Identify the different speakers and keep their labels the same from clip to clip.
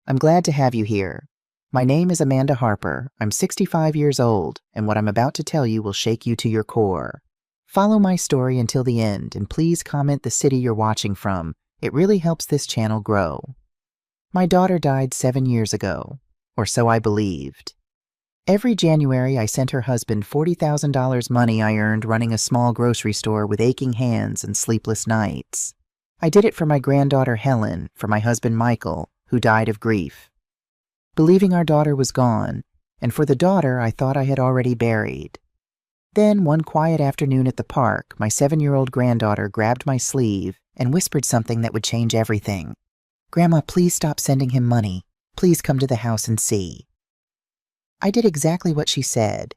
Speaker 1: I'm glad to have you here. My name is Amanda Harper. I'm 65 years old, and what I'm about to tell you will shake you to your core. Follow my story until the end, and please comment the city you're watching from. It really helps this channel grow. My daughter died 7 years ago, or so I believed. Every January, I sent her husband $40,000 money I earned running a small grocery store with aching hands and sleepless nights. I did it for my granddaughter Helen, for my husband Michael, who died of grief, believing our daughter was gone, and for the daughter I thought I had already buried. Then, one quiet afternoon at the park, my 7-year-old granddaughter grabbed my sleeve and whispered something that would change everything. "Grandma, please stop sending him money. Please come to the house and see." I did exactly what she said,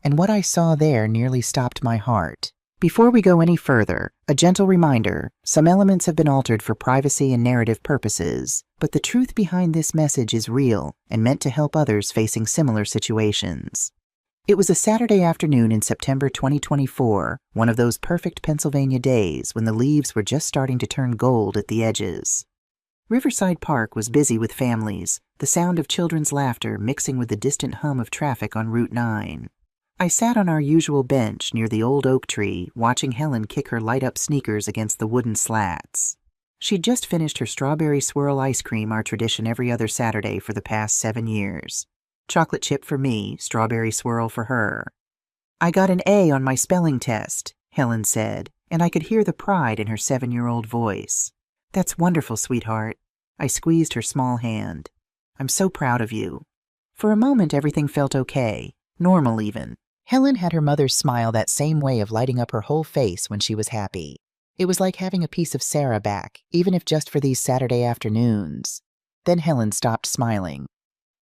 Speaker 1: and what I saw there nearly stopped my heart. Before we go any further, a gentle reminder, some elements have been altered for privacy and narrative purposes, but the truth behind this message is real and meant to help others facing similar situations. It was a Saturday afternoon in September 2024, one of those perfect Pennsylvania days when the leaves were just starting to turn gold at the edges. Riverside Park was busy with families, the sound of children's laughter mixing with the distant hum of traffic on Route 9. I sat on our usual bench near the old oak tree, watching Helen kick her light-up sneakers against the wooden slats. She'd just finished her strawberry swirl ice cream, our tradition every other Saturday for the past 7 years. Chocolate chip for me, strawberry swirl for her. "I got an A on my spelling test," Helen said, and I could hear the pride in her 7-year-old voice. "That's wonderful, sweetheart." I squeezed her small hand. "I'm so proud of you." For a moment, everything felt okay, normal even. Helen had her mother's smile, that same way of lighting up her whole face when she was happy. It was like having a piece of Sarah back, even if just for these Saturday afternoons. Then Helen stopped smiling.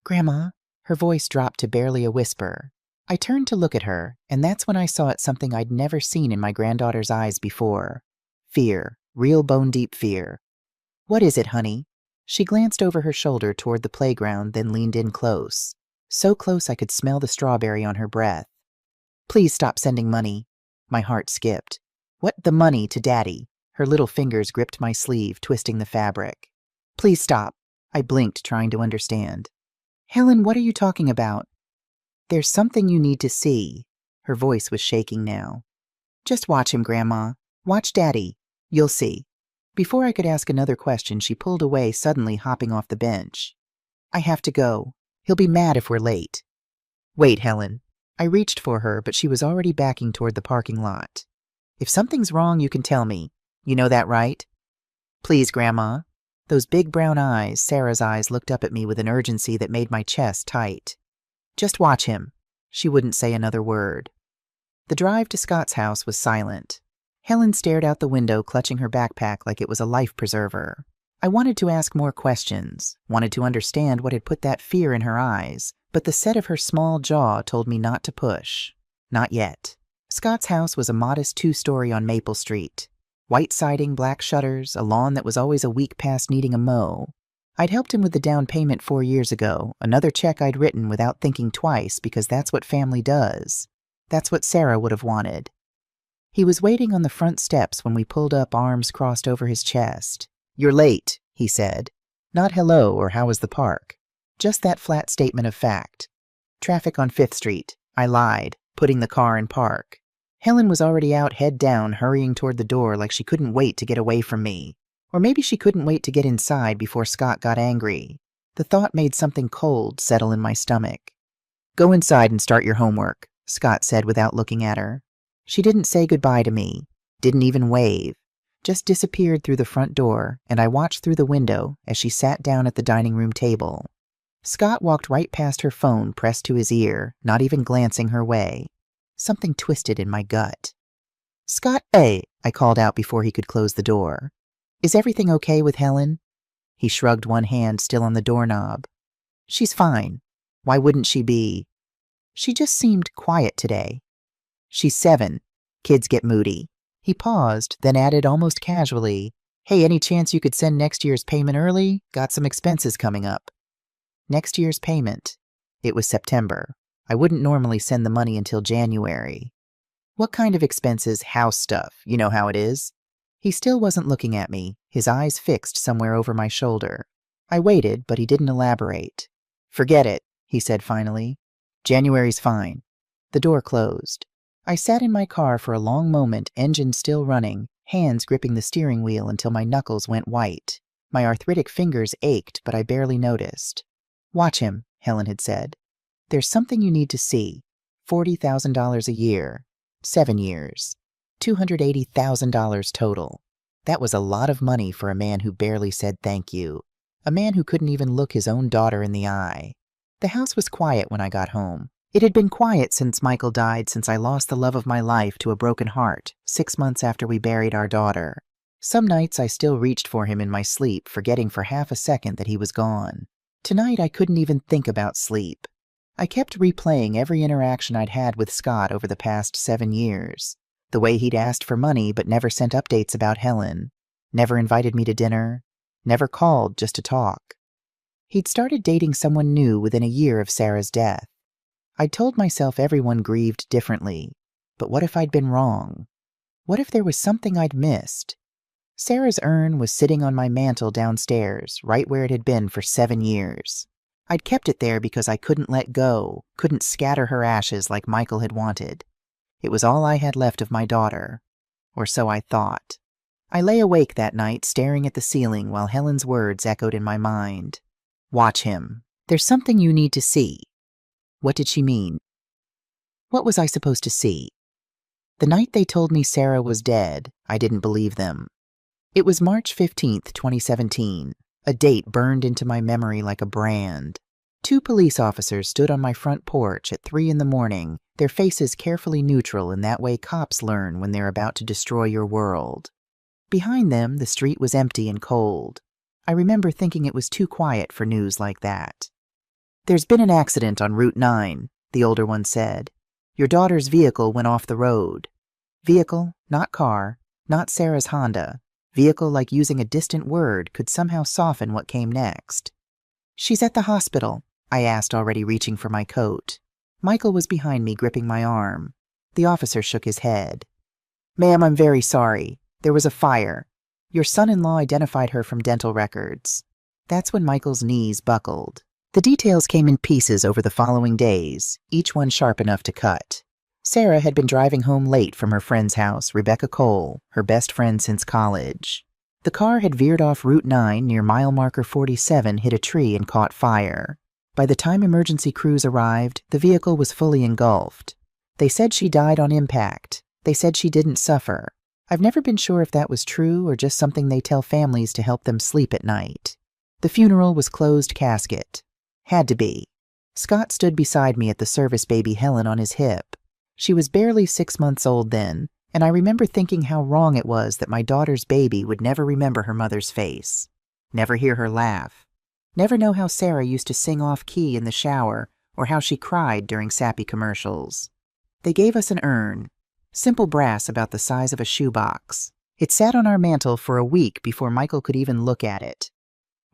Speaker 1: "Grandma?" Her voice dropped to barely a whisper. I turned to look at her, and that's when I saw something I'd never seen in my granddaughter's eyes before. Fear, real bone-deep fear. "What is it, honey?" She glanced over her shoulder toward the playground, then leaned in close. So close I could smell the strawberry on her breath. "Please stop sending money." My heart skipped. "What, the money to Daddy?" Her little fingers gripped my sleeve, twisting the fabric. "Please stop." I blinked, trying to understand. "Helen, what are you talking about?" "There's something you need to see." Her voice was shaking now. "Just watch him, Grandma. Watch Daddy. You'll see." Before I could ask another question, she pulled away, suddenly hopping off the bench. "I have to go. He'll be mad if we're late." "Wait, Helen." I reached for her, but she was already backing toward the parking lot. "If something's wrong, you can tell me. You know that, right?" "Please, Grandma." Those big brown eyes, Sarah's eyes, looked up at me with an urgency that made my chest tight. "Just watch him." She wouldn't say another word. The drive to Scott's house was silent. Helen stared out the window, clutching her backpack like it was a life preserver. I wanted to ask more questions, wanted to understand what had put that fear in her eyes, but the set of her small jaw told me not to push. Not yet. Scott's house was a modest 2-story on Maple Street. White siding, black shutters, a lawn that was always a week past needing a mow. I'd helped him with the down payment 4 years ago, another check I'd written without thinking twice because that's what family does. That's what Sarah would have wanted. He was waiting on the front steps when we pulled up, arms crossed over his chest. "You're late," he said. Not hello or how was the park. Just that flat statement of fact. "Traffic on 5th Street. I lied, putting the car in park." Helen was already out, head down, hurrying toward the door like she couldn't wait to get away from me. Or maybe she couldn't wait to get inside before Scott got angry. The thought made something cold settle in my stomach. "Go inside and start your homework," Scott said without looking at her. She didn't say goodbye to me, didn't even wave, just disappeared through the front door, and I watched through the window as she sat down at the dining room table. Scott walked right past her, phone pressed to his ear, not even glancing her way. Something twisted in my gut. "Scott, hey," I called out before he could close the door. "Is everything okay with Helen?" He shrugged, one hand still on the doorknob. "She's fine. Why wouldn't she be?" "She just seemed quiet today." "She's 7. Kids get moody." He paused, then added almost casually, "Hey, any chance you could send next year's payment early? Got some expenses coming up." Next year's payment. It was September. I wouldn't normally send the money until January. "What kind of expenses?" "House stuff. You know how it is." He still wasn't looking at me, his eyes fixed somewhere over my shoulder. I waited, but he didn't elaborate. "Forget it," he said finally. "January's fine." The door closed. I sat in my car for a long moment, engine still running, hands gripping the steering wheel until my knuckles went white. My arthritic fingers ached, but I barely noticed. "Watch him," Helen had said. "There's something you need to see. $40,000 a year. 7 years. $280,000 total." That was a lot of money for a man who barely said thank you. A man who couldn't even look his own daughter in the eye. The house was quiet when I got home. It had been quiet since Michael died, since I lost the love of my life to a broken heart, 6 months after we buried our daughter. Some nights I still reached for him in my sleep, forgetting for half a second that he was gone. Tonight I couldn't even think about sleep. I kept replaying every interaction I'd had with Scott over the past 7 years. The way he'd asked for money but never sent updates about Helen. Never invited me to dinner. Never called just to talk. He'd started dating someone new within a year of Sarah's death. I'd told myself everyone grieved differently. But what if I'd been wrong? What if there was something I'd missed? Sarah's urn was sitting on my mantel downstairs, right where it had been for 7 years. I'd kept it there because I couldn't let go, couldn't scatter her ashes like Michael had wanted. It was all I had left of my daughter. Or so I thought. I lay awake that night, staring at the ceiling while Helen's words echoed in my mind. "Watch him. There's something you need to see." What did she mean? What was I supposed to see? The night they told me Sarah was dead, I didn't believe them. It was March 15th, 2017, a date burned into my memory like a brand. 2 police officers stood on my front porch at 3 in the morning, their faces carefully neutral in that way cops learn when they're about to destroy your world. Behind them, the street was empty and cold. I remember thinking it was too quiet for news like that. "There's been an accident on Route 9, the older one said. "Your daughter's vehicle went off the road." Vehicle, not car, not Sarah's Honda. Vehicle like using a distant word could somehow soften what came next. "She's at the hospital," I asked, already reaching for my coat. Michael was behind me, gripping my arm. The officer shook his head. "Ma'am, I'm very sorry. There was a fire. Your son-in-law identified her from dental records." That's when Michael's knees buckled. The details came in pieces over the following days, each one sharp enough to cut. Sarah had been driving home late from her friend's house, Rebecca Cole, her best friend since college. The car had veered off Route 9 near mile marker 47, hit a tree, and caught fire. By the time emergency crews arrived, the vehicle was fully engulfed. They said she died on impact. They said she didn't suffer. I've never been sure if that was true or just something they tell families to help them sleep at night. The funeral was closed casket. Had to be. Scott stood beside me at the service baby Helen on his hip. She was barely 6 months old then, and I remember thinking how wrong it was that my daughter's baby would never remember her mother's face, never hear her laugh, never know how Sarah used to sing off-key in the shower or how she cried during sappy commercials. They gave us an urn, simple brass about the size of a shoebox. It sat on our mantel for a week before Michael could even look at it.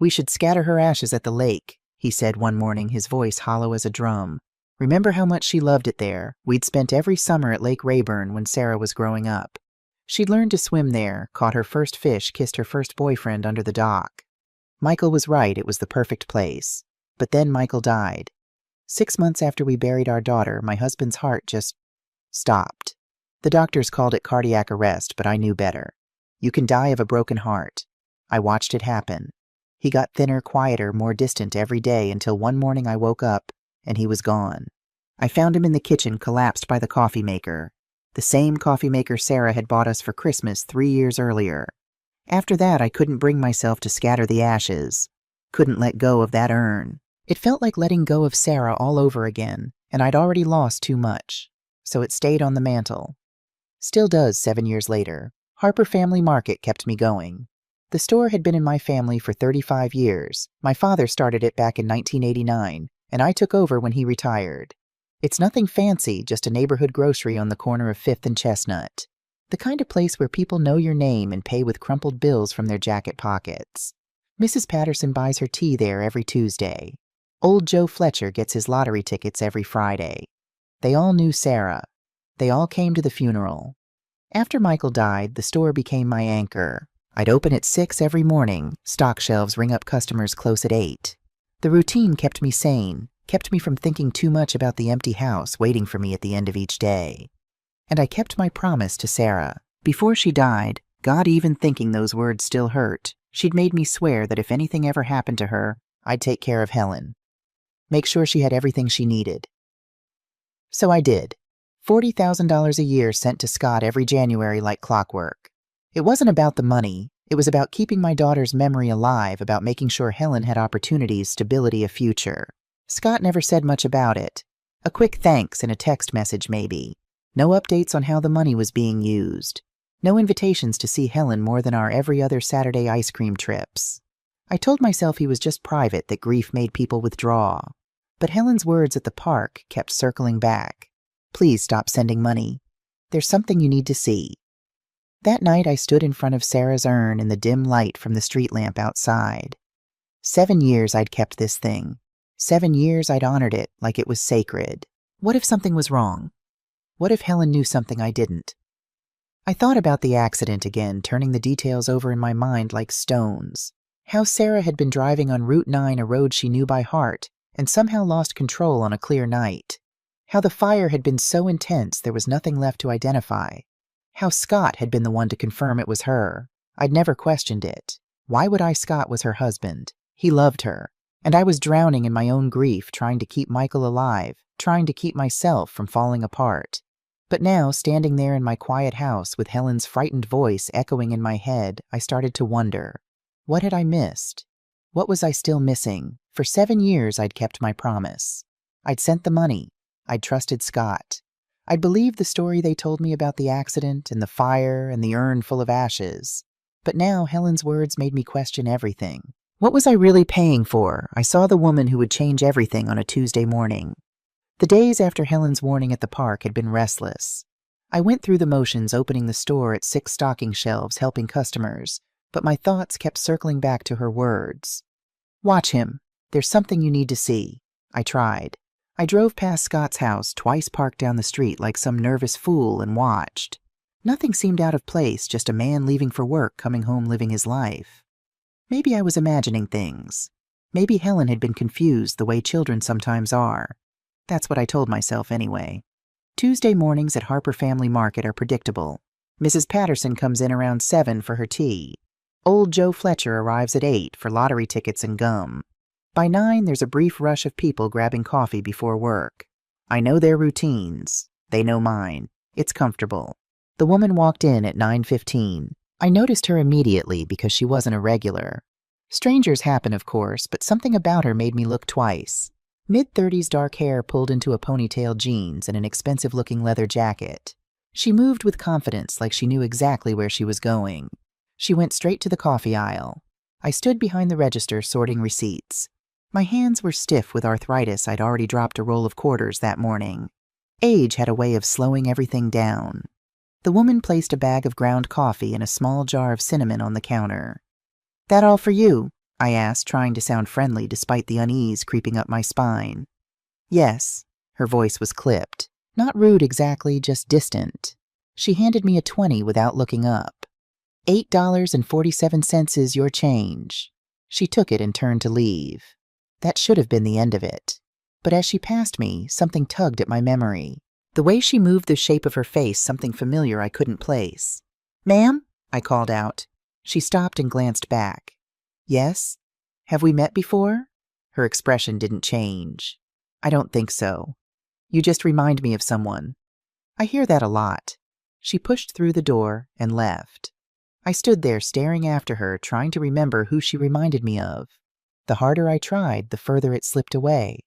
Speaker 1: "We should scatter her ashes at the lake," he said one morning, his voice hollow as a drum. "Remember how much she loved it there. We'd spent every summer at Lake Rayburn when Sarah was growing up. She'd learned to swim there, caught her first fish, kissed her first boyfriend under the dock. Michael was right, it was the perfect place. But then Michael died. 6 months after we buried our daughter, my husband's heart just stopped. The doctors called it cardiac arrest, but I knew better. You can die of a broken heart. I watched it happen. He got thinner, quieter, more distant every day until one morning I woke up and he was gone. I found him in the kitchen, collapsed by the coffee maker. The same coffee maker Sarah had bought us for Christmas 3 years earlier. After that, I couldn't bring myself to scatter the ashes. Couldn't let go of that urn. It felt like letting go of Sarah all over again, and I'd already lost too much. So it stayed on the mantel. Still does 7 years later. Harper Family Market kept me going. The store had been in my family for 35 years. My father started it back in 1989, and I took over when he retired. It's nothing fancy, just a neighborhood grocery on the corner of 5th and Chestnut. The kind of place where people know your name and pay with crumpled bills from their jacket pockets. Mrs. Patterson buys her tea there every Tuesday. Old Joe Fletcher gets his lottery tickets every Friday. They all knew Sarah. They all came to the funeral. After Michael died, the store became my anchor. I'd open at 6 every morning, stock shelves ring up customers close at 8. The routine kept me sane, kept me from thinking too much about the empty house waiting for me at the end of each day. And I kept my promise to Sarah. Before she died, God, even thinking those words still hurt, she'd made me swear that if anything ever happened to her, I'd take care of Helen. Make sure she had everything she needed. So I did. $40,000 a year sent to Scott every January like clockwork. It wasn't about the money. It was about keeping my daughter's memory alive, about making sure Helen had opportunities, stability, a future. Scott never said much about it. A quick thanks in a text message maybe. No updates on how the money was being used. No invitations to see Helen more than our every other Saturday ice cream trips. I told myself he was just private, that grief made people withdraw. But Helen's words at the park kept circling back. Please stop sending money. There's something you need to see. That night I stood in front of Sarah's urn in the dim light from the street lamp outside. 7 years I'd kept this thing. 7 years I'd honored it like it was sacred. What if something was wrong? What if Helen knew something I didn't? I thought about the accident again, turning the details over in my mind like stones. How Sarah had been driving on Route 9, a road she knew by heart, and somehow lost control on a clear night. How the fire had been so intense there was nothing left to identify. How Scott had been the one to confirm it was her. I'd never questioned it. Why would I? Scott was her husband. He loved her. And I was drowning in my own grief, trying to keep Michael alive, trying to keep myself from falling apart. But now, standing there in my quiet house with Helen's frightened voice echoing in my head, I started to wonder. What had I missed? What was I still missing? For 7 years I'd kept my promise. I'd sent the money. I'd trusted Scott. I'd believed the story they told me about the accident and the fire and the urn full of ashes. But now Helen's words made me question everything. What was I really paying for? I saw the woman who would change everything on a Tuesday morning. The days after Helen's warning at the park had been restless. I went through the motions, opening the store at 6 stocking shelves, helping customers, but my thoughts kept circling back to her words. Watch him. There's something you need to see. I tried. I drove past Scott's house, twice parked down the street like some nervous fool, and watched. Nothing seemed out of place, just a man leaving for work, coming home living his life. Maybe I was imagining things. Maybe Helen had been confused the way children sometimes are. That's what I told myself anyway. Tuesday mornings at Harper Family Market are predictable. Mrs. Patterson comes in around 7 for her tea. Old Joe Fletcher arrives at 8 for lottery tickets and gum. By 9, there's a brief rush of people grabbing coffee before work. I know their routines. They know mine. It's comfortable. The woman walked in at 9:15. I noticed her immediately because she wasn't a regular. Strangers happen, of course, but something about her made me look twice. Mid-30s dark hair pulled into a ponytail, jeans, and an expensive-looking leather jacket. She moved with confidence, like she knew exactly where she was going. She went straight to the coffee aisle. I stood behind the register sorting receipts. My hands were stiff with arthritis. I'd already dropped a roll of quarters that morning. Age had a way of slowing everything down. The woman placed a bag of ground coffee and a small jar of cinnamon on the counter. "That all for you?" I asked, trying to sound friendly despite the unease creeping up my spine. "Yes." Her voice was clipped. Not rude exactly, just distant. She handed me a 20 without looking up. $8.47 is your change. She took it and turned to leave. That should have been the end of it. But as she passed me, something tugged at my memory. The way she moved, the shape of her face, something familiar I couldn't place. "Ma'am?" I called out. She stopped and glanced back. "Yes? Have we met before?" Her expression didn't change. "I don't think so. You just remind me of someone." "I hear that a lot." She pushed through the door and left. I stood there staring after her, trying to remember who she reminded me of. The harder I tried, the further it slipped away.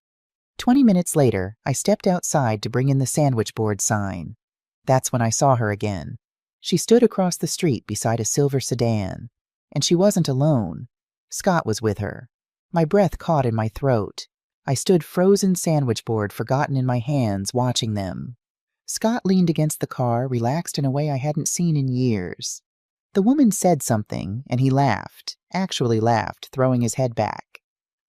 Speaker 1: 20 minutes later, I stepped outside to bring in the sandwich board sign. That's when I saw her again. She stood across the street beside a silver sedan. And she wasn't alone. Scott was with her. My breath caught in my throat. I stood frozen sandwich board, forgotten in my hands, watching them. Scott leaned against the car, relaxed in a way I hadn't seen in years. The woman said something, and he laughed, actually laughed, throwing his head back.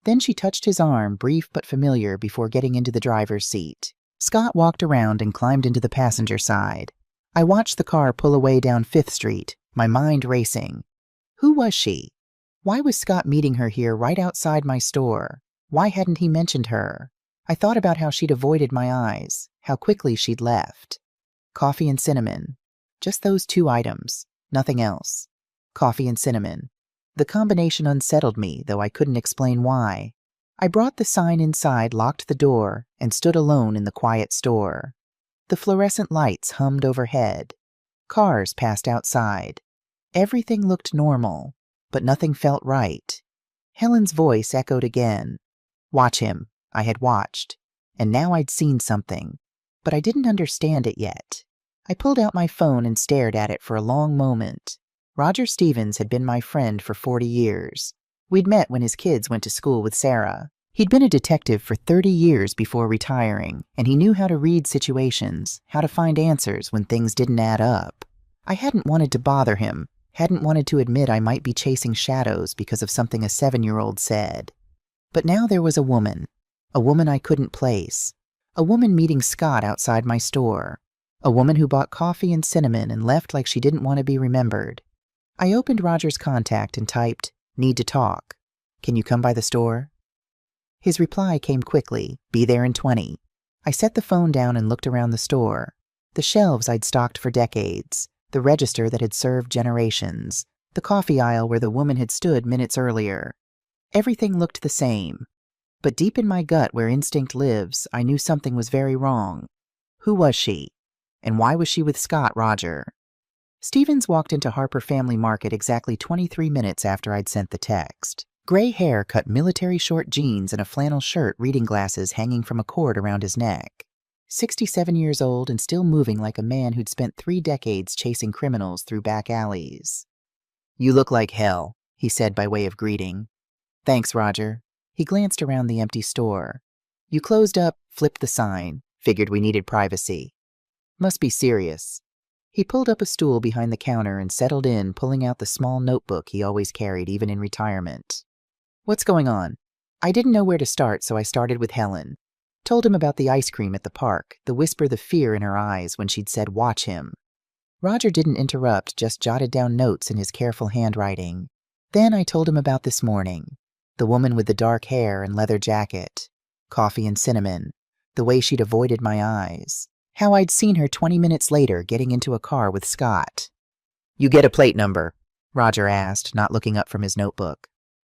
Speaker 1: Then she touched his arm, brief but familiar, before getting into the driver's seat. Scott walked around and climbed into the passenger side. I watched the car pull away down 5th Street, my mind racing. Who was she? Why was Scott meeting her here right outside my store? Why hadn't he mentioned her? I thought about how she'd avoided my eyes, how quickly she'd left. Coffee and cinnamon. Just those two items, nothing else. Coffee and cinnamon. The combination unsettled me, though I couldn't explain why. I brought the sign inside, locked the door, and stood alone in the quiet store. The fluorescent lights hummed overhead. Cars passed outside. Everything looked normal, but nothing felt right. Helen's voice echoed again. Watch him. I had watched, and now I'd seen something, but I didn't understand it yet. I pulled out my phone and stared at it for a long moment. Roger Stevens had been my friend for 40 years. We'd met when his kids went to school with Sarah. He'd been a detective for 30 years before retiring, and he knew how to read situations, how to find answers when things didn't add up. I hadn't wanted to bother him, hadn't wanted to admit I might be chasing shadows because of something a 7-year-old said. But now there was a woman I couldn't place, a woman meeting Scott outside my store, a woman who bought coffee and cinnamon and left like she didn't want to be remembered. I opened Roger's contact and typed, "Need to talk. Can you come by the store?" His reply came quickly, "Be there in 20. I set the phone down and looked around the store. The shelves I'd stocked for decades, the register that had served generations, the coffee aisle where the woman had stood minutes earlier. Everything looked the same. But deep in my gut, where instinct lives, I knew something was very wrong. Who was she? And why was she with Scott Roger? Stevens walked into Harper Family Market exactly 23 minutes after I'd sent the text. Gray hair, cut military short jeans, and a flannel shirt, reading glasses hanging from a cord around his neck. 67 years old and still moving like a man who'd spent 3 decades chasing criminals through back alleys. "You look like hell," he said by way of greeting. "Thanks, Roger." He glanced around the empty store. "You closed up, flipped the sign. Figured we needed privacy. Must be serious." He pulled up a stool behind the counter and settled in, pulling out the small notebook he always carried even in retirement. "What's going on?" I didn't know where to start, so I started with Helen. Told him about the ice cream at the park, the whisper, the fear in her eyes when she'd said, "Watch him." Roger didn't interrupt, just jotted down notes in his careful handwriting. Then I told him about this morning. The woman with the dark hair and leather jacket, coffee and cinnamon, the way she'd avoided my eyes, how I'd seen her 20 minutes later getting into a car with Scott. "You get a plate number?" Roger asked, not looking up from his notebook.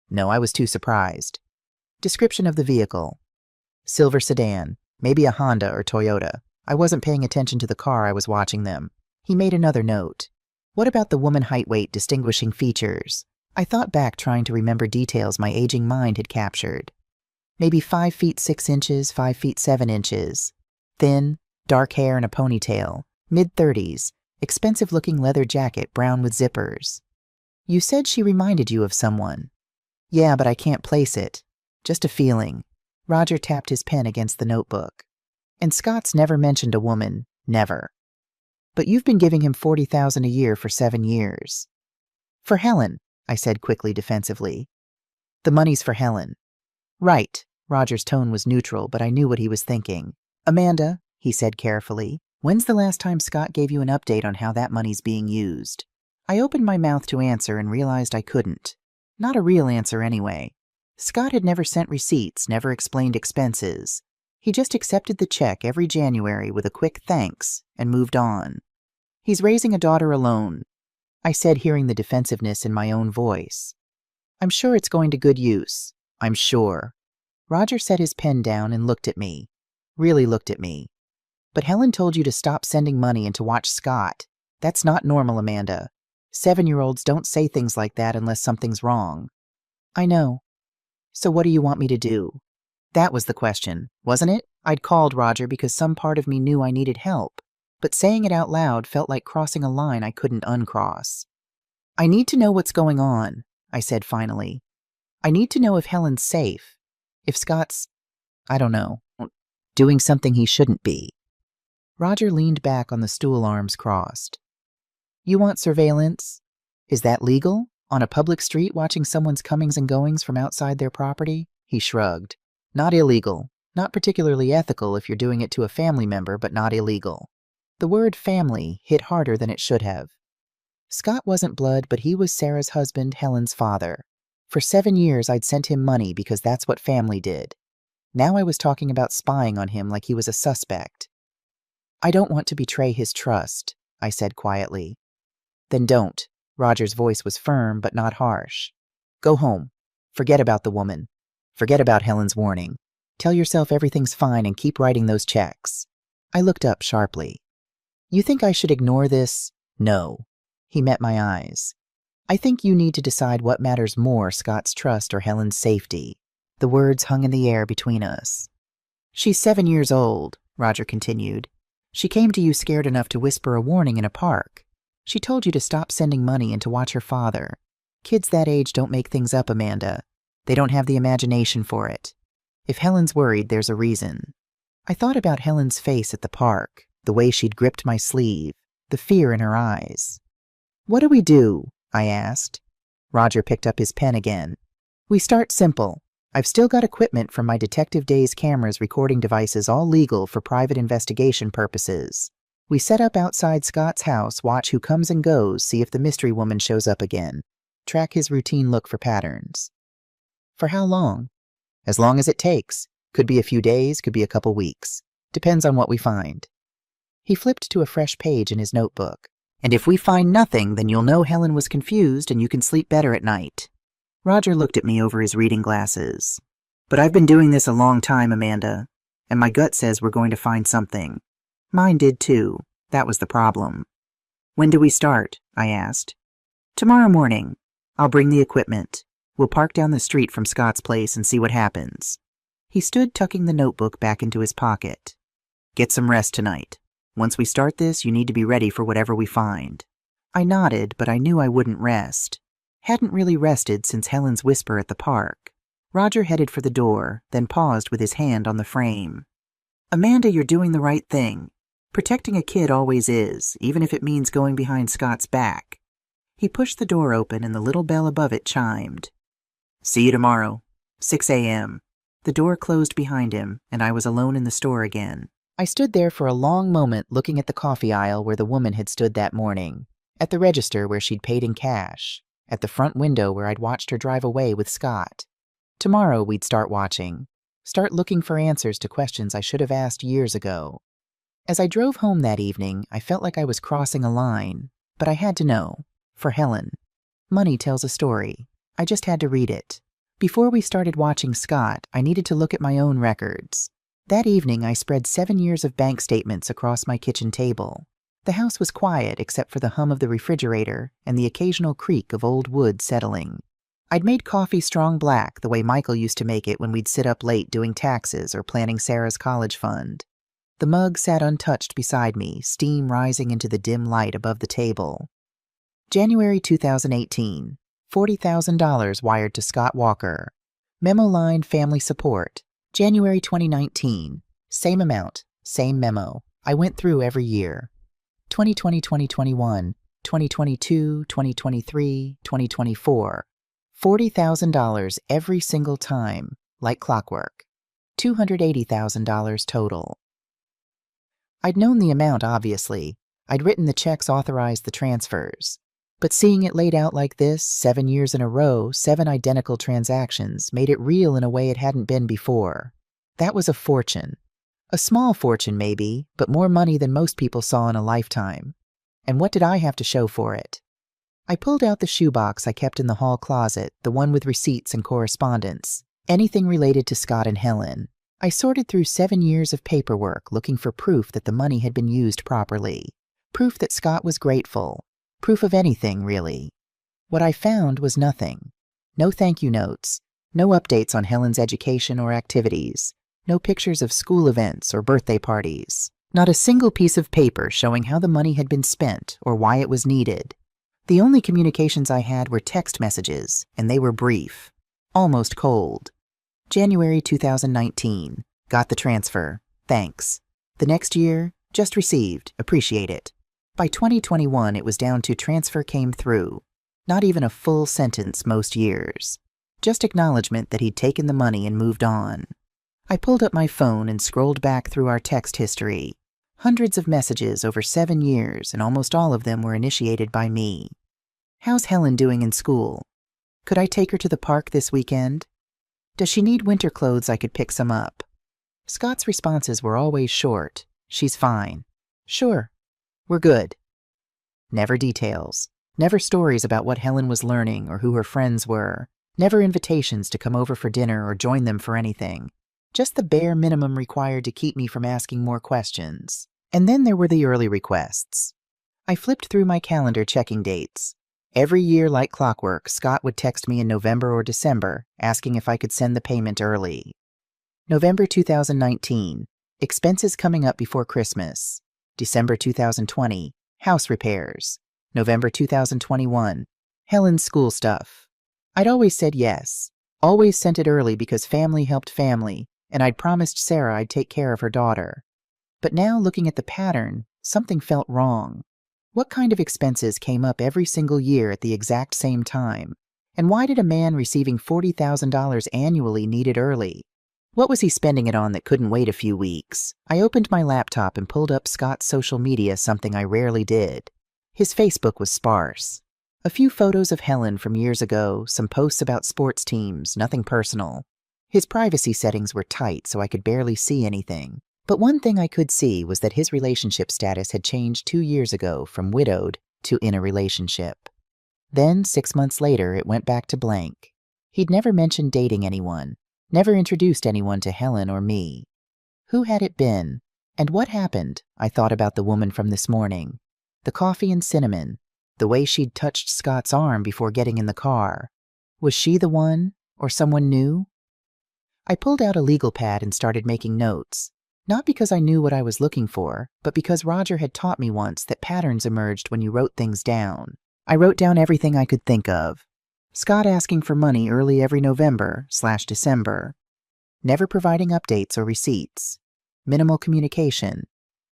Speaker 1: No, I was too surprised. Description of the vehicle. Silver sedan, maybe a Honda or Toyota. I wasn't paying attention to the car, I was watching them. He made another note. What about the woman, height, weight, distinguishing features? I thought back, trying to remember details my aging mind had captured. Maybe 5 feet 6 inches, 5 feet 7 inches. Thin, dark hair and a ponytail, mid-30s, expensive-looking leather jacket, brown with zippers. You said she reminded you of someone. Yeah, but I can't place it. Just a feeling. Roger tapped his pen against the notebook. And Scott's never mentioned a woman, never. But you've been giving him $40,000 a year for 7 years. For Helen, I said quickly, defensively. The money's for Helen. Right. Roger's tone was neutral, but I knew what he was thinking. Amanda, he said carefully, when's the last time Scott gave you an update on how that money's being used? I opened my mouth to answer and realized I couldn't. Not a real answer anyway. Scott had never sent receipts, never explained expenses. He just accepted the check every January with a quick thanks and moved on. He's raising a daughter alone, I said, hearing the defensiveness in my own voice. I'm sure it's going to good use. I'm sure. Roger set his pen down and looked at me. Really looked at me. But Helen told you to stop sending money and to watch Scott. That's not normal, Amanda. 7-year-olds don't say things like that unless something's wrong. I know. So what do you want me to do? That was the question, wasn't it? I'd called Roger because some part of me knew I needed help, but saying it out loud felt like crossing a line I couldn't uncross. I need to know what's going on, I said finally. I need to know if Helen's safe, if Scott's, I don't know, doing something he shouldn't be. Roger leaned back on the stool, arms crossed. You want surveillance? Is that legal? On a public street watching someone's comings and goings from outside their property? He shrugged. Not illegal. Not particularly ethical if you're doing it to a family member, but not illegal. The word family hit harder than it should have. Scott wasn't blood, but he was Sarah's husband, Helen's father. For 7 years, I'd sent him money because that's what family did. Now I was talking about spying on him like he was a suspect. I don't want to betray his trust, I said quietly. Then don't. Roger's voice was firm but not harsh. Go home. Forget about the woman. Forget about Helen's warning. Tell yourself everything's fine and keep writing those checks. I looked up sharply. You think I should ignore this? No. He met my eyes. I think you need to decide what matters more, Scott's trust or Helen's safety. The words hung in the air between us. She's 7 years old, Roger continued. She came to you scared enough to whisper a warning in a park. She told you to stop sending money and to watch her father. Kids that age don't make things up, Amanda. They don't have the imagination for it. If Helen's worried, there's a reason. I thought about Helen's face at the park, the way she'd gripped my sleeve, the fear in her eyes. What do we do? I asked. Roger picked up his pen again. We start simple. I've still got equipment from my Detective Days cameras, recording devices, all legal for private investigation purposes. We set up outside Scott's house, watch who comes and goes, see if the mystery woman shows up again. Track his routine look for patterns. For how long? As long as it takes. Could be a few days, could be a couple weeks. Depends on what we find. He flipped to a fresh page in his notebook. And if we find nothing, then you'll know Helen was confused and you can sleep better at night. Roger looked at me over his reading glasses. But I've been doing this a long time, Amanda, and my gut says we're going to find something. Mine did too. That was the problem. When do we start? I asked. Tomorrow morning. I'll bring the equipment. We'll park down the street from Scott's place and see what happens. He stood, tucking the notebook back into his pocket. Get some rest tonight. Once we start this, you need to be ready for whatever we find. I nodded, but I knew I wouldn't rest. Hadn't really rested since Helen's whisper at the park. Roger headed for the door, then paused with his hand on the frame. Amanda, you're doing the right thing. Protecting a kid always is, even if it means going behind Scott's back. He pushed the door open and the little bell above it chimed. See you tomorrow, 6 a.m. The door closed behind him, and I was alone in the store again. I stood there for a long moment, looking at the coffee aisle where the woman had stood that morning, at the register where she'd paid in cash, at the front window where I'd watched her drive away with Scott. Tomorrow we'd start watching, start looking for answers to questions I should have asked years ago. As I drove home that evening, I felt like I was crossing a line, but I had to know. For Helen. Money tells a story. I just had to read it. Before we started watching Scott, I needed to look at my own records. That evening, I spread 7 years of bank statements across my kitchen table. The house was quiet except for the hum of the refrigerator and the occasional creak of old wood settling. I'd made coffee strong black the way Michael used to make it when we'd sit up late doing taxes or planning Sarah's college fund. The mug sat untouched beside me, steam rising into the dim light above the table. January 2018. $40,000 wired to Scott Walker. Memo line family support. January 2019. Same amount, same memo. I went through every year. 2020, 2021, 2022, 2023, 2024. $40,000 every single time, like clockwork. $280,000 total. I'd known the amount, obviously. I'd written the checks, authorized the transfers. But seeing it laid out like this, 7 years in a row, 7 identical transactions, made it real in a way it hadn't been before. That was a fortune. A small fortune, maybe, but more money than most people saw in a lifetime. And what did I have to show for it? I pulled out the shoebox I kept in the hall closet, the one with receipts and correspondence. Anything related to Scott and Helen. I sorted through 7 years of paperwork, looking for proof that the money had been used properly. Proof that Scott was grateful. Proof of anything, really. What I found was nothing. No thank you notes, no updates on Helen's education or activities, no pictures of school events or birthday parties, not a single piece of paper showing how the money had been spent or why it was needed. The only communications I had were text messages, and they were brief, almost cold. January 2019. Got the transfer. Thanks. The next year, just received. Appreciate it. By 2021, it was down to transfer came through. Not even a full sentence most years. Just acknowledgement that he'd taken the money and moved on. I pulled up my phone and scrolled back through our text history. Hundreds of messages over 7 years, and almost all of them were initiated by me. How's Helen doing in school? Could I take her to the park this weekend? Does she need winter clothes I could pick some up? Scott's responses were always short. She's fine. Sure. We're good. Never details. Never stories about what Helen was learning or who her friends were. Never invitations to come over for dinner or join them for anything. Just the bare minimum required to keep me from asking more questions. And then there were the early requests. I flipped through my calendar checking dates. Every year, like clockwork, Scott would text me in November or December, asking if I could send the payment early. November 2019, expenses coming up before Christmas. December 2020, house repairs. November 2021, Helen's school stuff. I'd always said yes, always sent it early because family helped family, and I'd promised Sarah I'd take care of her daughter. But now, looking at the pattern, something felt wrong. What kind of expenses came up every single year at the exact same time? And why did a man receiving $40,000 annually need it early? What was he spending it on that couldn't wait a few weeks? I opened my laptop and pulled up Scott's social media, something I rarely did. His Facebook was sparse. A few photos of Helen from years ago, some posts about sports teams, nothing personal. His privacy settings were tight, so I could barely see anything. But one thing I could see was that his relationship status had changed 2 years ago from widowed to in a relationship. Then, 6 months later, it went back to blank. He'd never mentioned dating anyone, never introduced anyone to Helen or me. Who had it been? And what happened? I thought about the woman from this morning. The coffee and cinnamon, the way she'd touched Scott's arm before getting in the car. Was she the one, or someone new? I pulled out a legal pad and started making notes. Not because I knew what I was looking for, but because Roger had taught me once that patterns emerged when you wrote things down. I wrote down everything I could think of. Scott asking for money early every November/December. Never providing updates or receipts. Minimal communication.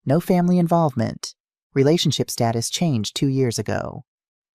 Speaker 1: No family involvement. Relationship status changed 2 years ago.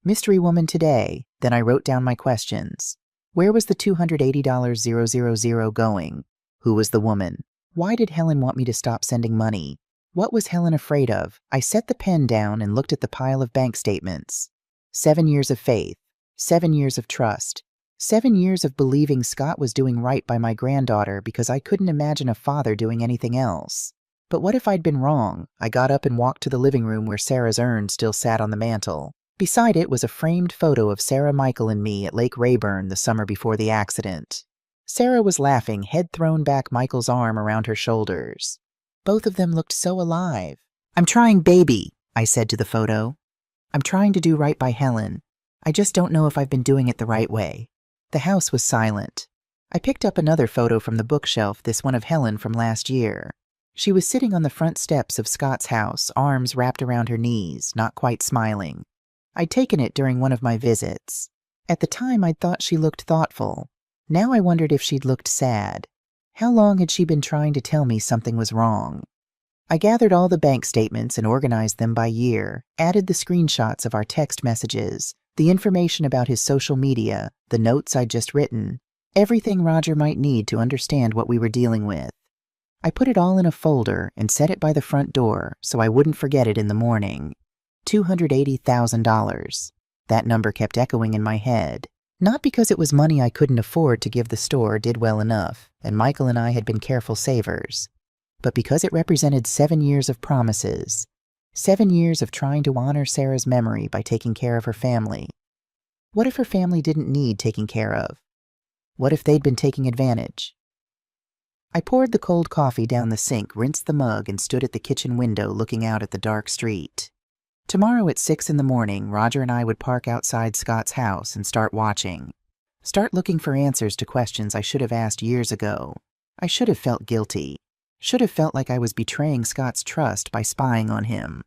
Speaker 1: Mystery woman today. Then I wrote down my questions. Where was the $280,000 going? Who was the woman? Why did Helen want me to stop sending money? What was Helen afraid of? I set the pen down and looked at the pile of bank statements. 7 years of faith. 7 years of trust. 7 years of believing Scott was doing right by my granddaughter because I couldn't imagine a father doing anything else. But what if I'd been wrong? I got up and walked to the living room where Sarah's urn still sat on the mantel. Beside it was a framed photo of Sarah, Michael, and me at Lake Rayburn the summer before the accident. Sarah was laughing, head thrown back, Michael's arm around her shoulders. Both of them looked so alive. "I'm trying, baby," I said to the photo. "I'm trying to do right by Helen. I just don't know if I've been doing it the right way." The house was silent. I picked up another photo from the bookshelf, this one of Helen from last year. She was sitting on the front steps of Scott's house, arms wrapped around her knees, not quite smiling. I'd taken it during one of my visits. At the time, I'd thought she looked thoughtful. Now I wondered if she'd looked sad. How long had she been trying to tell me something was wrong? I gathered all the bank statements and organized them by year, added the screenshots of our text messages, the information about his social media, the notes I'd just written, everything Roger might need to understand what we were dealing with. I put it all in a folder and set it by the front door so I wouldn't forget it in the morning. $280,000. That number kept echoing in my head. Not because it was money I couldn't afford to give the store, did well enough, and Michael and I had been careful savers, but because it represented 7 years of promises, 7 years of trying to honor Sarah's memory by taking care of her family. What if her family didn't need taking care of? What if they'd been taking advantage? I poured the cold coffee down the sink, rinsed the mug, and stood at the kitchen window looking out at the dark street. Tomorrow at 6 in the morning, Roger and I would park outside Scott's house and start watching. Start looking for answers to questions I should have asked years ago. I should have felt guilty. Should have felt like I was betraying Scott's trust by spying on him.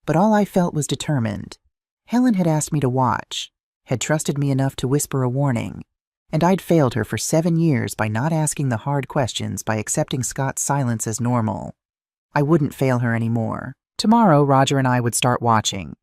Speaker 1: But all I felt was determined. Helen had asked me to watch, had trusted me enough to whisper a warning, and I'd failed her for 7 years by not asking the hard questions, by accepting Scott's silence as normal. I wouldn't fail her anymore. Tomorrow, Roger and I would start watching.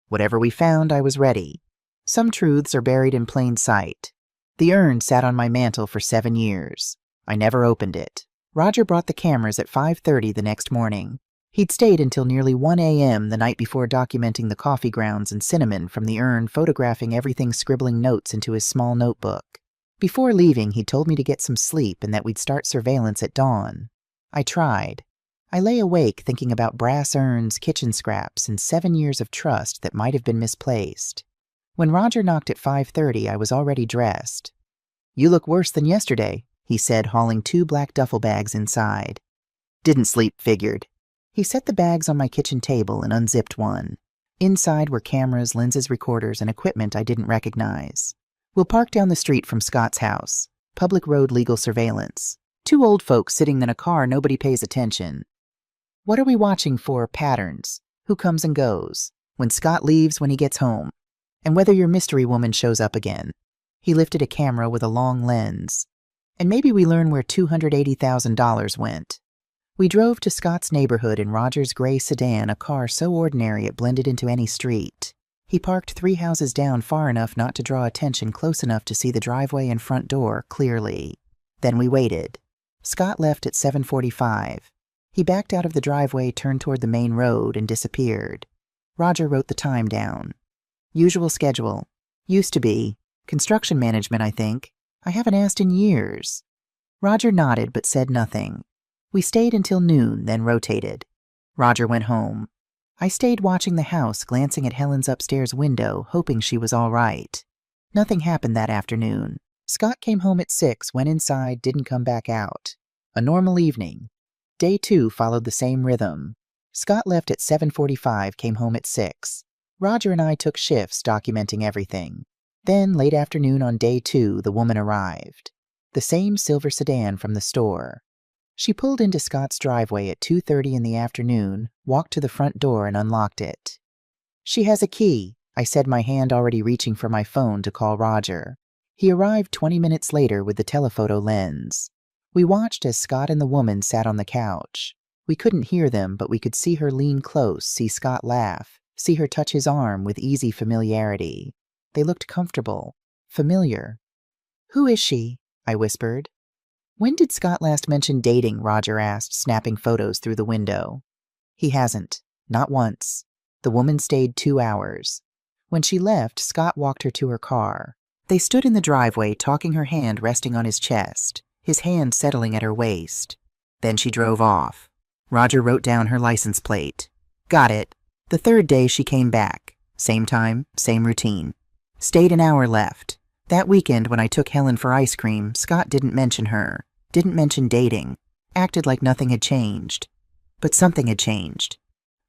Speaker 1: Whatever we found, I was ready. Some truths are buried in plain sight. The urn sat on my mantel for 7 years. I never opened it. Roger brought the cameras at 5:30 the next morning. He'd stayed until nearly 1 a.m. the night before, documenting the coffee grounds and cinnamon from the urn, photographing everything, scribbling notes into his small notebook. Before leaving, he told me to get some sleep and that we'd start surveillance at dawn. I tried. I lay awake thinking about brass urns, kitchen scraps, and 7 years of trust that might have been misplaced. When Roger knocked at 5:30, I was already dressed. "You look worse than yesterday," he said, hauling 2 black duffel bags inside. "Didn't sleep, figured." He set the bags on my kitchen table and unzipped one. Inside were cameras, lenses, recorders, and equipment I didn't recognize. "We'll park down the street from Scott's house. Public road legal surveillance. 2 old folks sitting in a car, nobody pays attention. What are we watching for? Patterns. Who comes and goes. When Scott leaves, when he gets home. And whether your mystery woman shows up again." He lifted a camera with a long lens. "And maybe we learn where $280,000 went." We drove to Scott's neighborhood in Roger's gray sedan, a car so ordinary it blended into any street. He parked 3 houses down, far enough not to draw attention, close enough to see the driveway and front door clearly. Then we waited. Scott left at 7:45. He backed out of the driveway, turned toward the main road, and disappeared. Roger wrote the time down. "Usual schedule. Used to be. Construction management, I think. I haven't asked in years." Roger nodded but said nothing. We stayed until noon, then rotated. Roger went home. I stayed watching the house, glancing at Helen's upstairs window, hoping she was all right. Nothing happened that afternoon. Scott came home at 6, went inside, didn't come back out. A normal evening. Day 2 followed the same rhythm. Scott left at 7:45, came home at 6. Roger and I took shifts, documenting everything. Then, late afternoon on day 2, the woman arrived. The same silver sedan from the store. She pulled into Scott's driveway at 2:30 in the afternoon, walked to the front door and unlocked it. "She has a key," I said, my hand already reaching for my phone to call Roger. He arrived 20 minutes later with the telephoto lens. We watched as Scott and the woman sat on the couch. We couldn't hear them, but we could see her lean close, see Scott laugh, see her touch his arm with easy familiarity. They looked comfortable, familiar. "Who is she?" I whispered. "When did Scott last mention dating?" Roger asked, snapping photos through the window. "He hasn't. Not once." The woman stayed 2 hours. When she left, Scott walked her to her car. They stood in the driveway, talking, her hand resting on his chest, his hand settling at her waist. Then she drove off. Roger wrote down her license plate. "Got it." The 3rd day she came back. Same time, same routine. Stayed an hour left. That weekend when I took Helen for ice cream, Scott didn't mention her. Didn't mention dating. Acted like nothing had changed. But something had changed.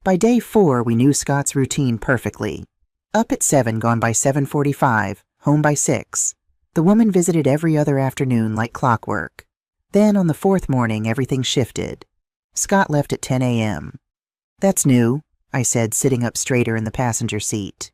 Speaker 1: By day 4, we knew Scott's routine perfectly. Up at 7, gone by 7:45, home by 6. The woman visited every other afternoon like clockwork. Then on the 4th morning, everything shifted. Scott left at 10 a.m. "That's new," I said, sitting up straighter in the passenger seat.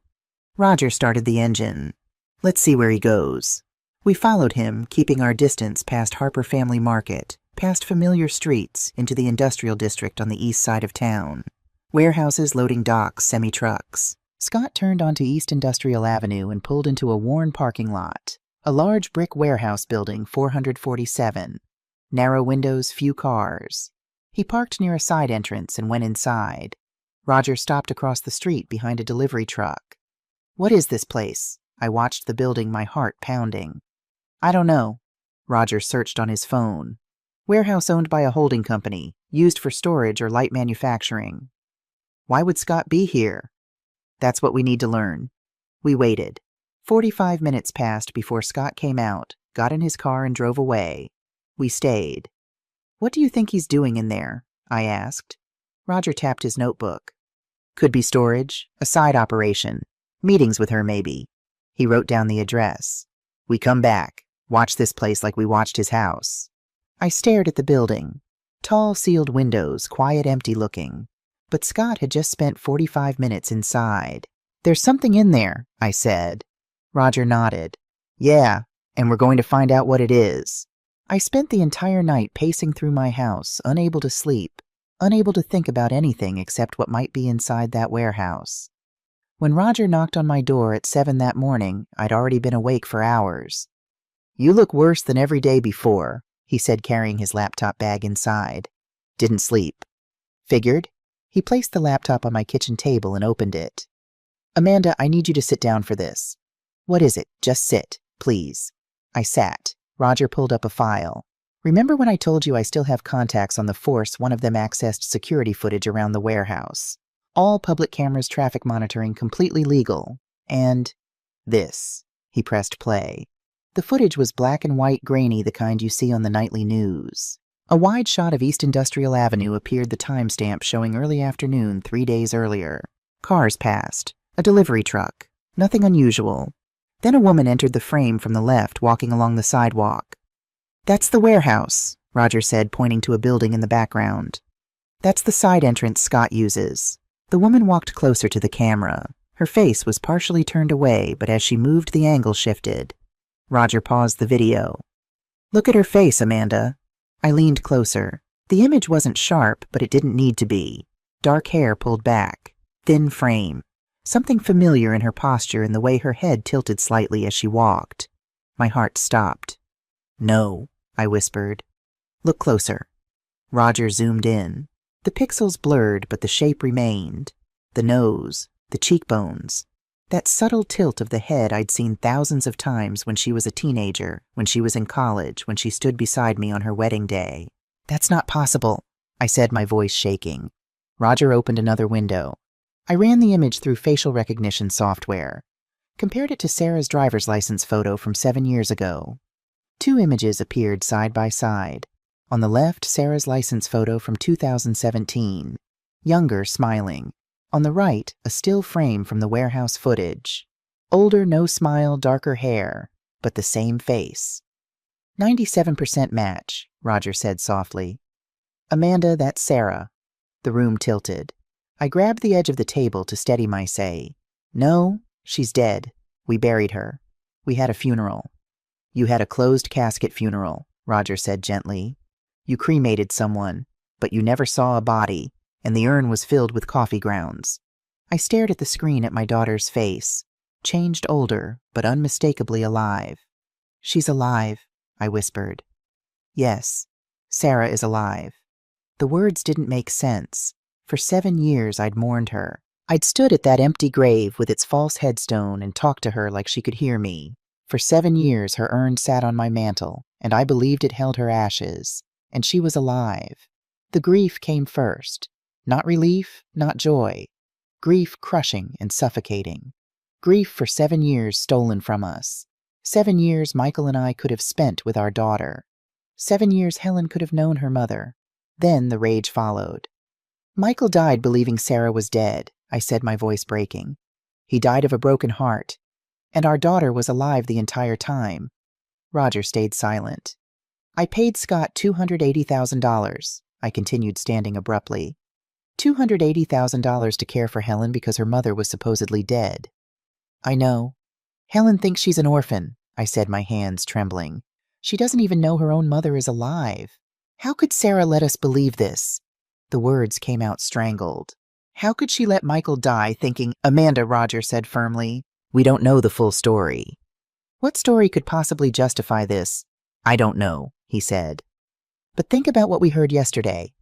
Speaker 1: Roger started the engine. "Let's see where he goes." We followed him, keeping our distance, past Harper Family Market, past familiar streets, into the industrial district on the east side of town. Warehouses, loading docks, semi-trucks. Scott turned onto East Industrial Avenue and pulled into a worn parking lot. A large brick warehouse building, 447. Narrow windows, few cars. He parked near a side entrance and went inside. Roger stopped across the street behind a delivery truck. "What is this place?" I watched the building, my heart pounding. "I don't know." Roger searched on his phone. "Warehouse owned by a holding company, used for storage or light manufacturing." "Why would Scott be here?" "That's what we need to learn." We waited. 45 minutes passed before Scott came out, got in his car and drove away. We stayed. "What do you think he's doing in there?" I asked. Roger tapped his notebook. "Could be storage, a side operation. Meetings with her, maybe." He wrote down the address. "We come back. Watch this place like we watched his house." I stared at the building. Tall, sealed windows, quiet, empty looking. But Scott had just spent 45 minutes inside. "There's something in there," I said. Roger nodded. "Yeah, and we're going to find out what it is." I spent the entire night pacing through my house, unable to sleep, unable to think about anything except what might be inside that warehouse. When Roger knocked on my door at 7 that morning, I'd already been awake for hours. "You look worse than every day before," he said, carrying his laptop bag inside. "Didn't sleep." "Figured." He placed the laptop on my kitchen table and opened it. Amanda, I need you to sit down for this. What is it? Just sit, please. I sat. Roger pulled up a file. Remember when I told you I still have contacts on the force? One of them accessed security footage around the warehouse. All public cameras, traffic monitoring, completely legal. And this. He pressed play. The footage was black and white, grainy, the kind you see on the nightly news. A wide shot of East Industrial Avenue appeared, the timestamp showing early afternoon 3 days earlier. Cars passed. A delivery truck. Nothing unusual. Then a woman entered the frame from the left, walking along the sidewalk. That's the warehouse, Roger said, pointing to a building in the background. That's the side entrance Scott uses. The woman walked closer to the camera. Her face was partially turned away, but as she moved, the angle shifted. Roger paused the video. Look at her face, Amanda. I leaned closer. The image wasn't sharp, but it didn't need to be. Dark hair pulled back. Thin frame. Something familiar in her posture and the way her head tilted slightly as she walked. My heart stopped. No, I whispered. Look closer. Roger zoomed in. The pixels blurred, but the shape remained. The nose, the cheekbones. That subtle tilt of the head I'd seen thousands of times when she was a teenager, when she was in college, when she stood beside me on her wedding day. That's not possible, I said, my voice shaking. Roger opened another window. I ran the image through facial recognition software. Compared it to Sarah's driver's license photo from 7 years ago. 2 images appeared side by side. On the left, Sarah's license photo from 2017. Younger, smiling. On the right, a still frame from the warehouse footage. Older, no smile, darker hair, but the same face. 97% match, Roger said softly. Amanda, that's Sarah. The room tilted. I grabbed the edge of the table to steady my say. No, she's dead. We buried her. We had a funeral. You had a closed casket funeral, Roger said gently. You cremated someone, but you never saw a body, and the urn was filled with coffee grounds. I stared at the screen at my daughter's face, changed older, but unmistakably alive. She's alive, I whispered. Yes, Sarah is alive. The words didn't make sense. For 7 years I'd mourned her. I'd stood at that empty grave with its false headstone and talked to her like she could hear me. For 7 years her urn sat on my mantel, and I believed it held her ashes, and she was alive. The grief came first. Not relief, not joy. Grief crushing and suffocating. Grief for 7 years stolen from us. 7 years Michael and I could have spent with our daughter. 7 years Helen could have known her mother. Then the rage followed. Michael died believing Sarah was dead, I said, my voice breaking. He died of a broken heart. And our daughter was alive the entire time. Roger stayed silent. I paid Scott $280,000, I continued, standing abruptly. $280,000 to care for Helen because her mother was supposedly dead. I know. Helen thinks she's an orphan, I said, my hands trembling. She doesn't even know her own mother is alive. How could Sarah let us believe this? The words came out strangled. How could she let Michael die thinking, Amanda, Roger said firmly, we don't know the full story. What story could possibly justify this? I don't know, he said. But think about what we heard yesterday.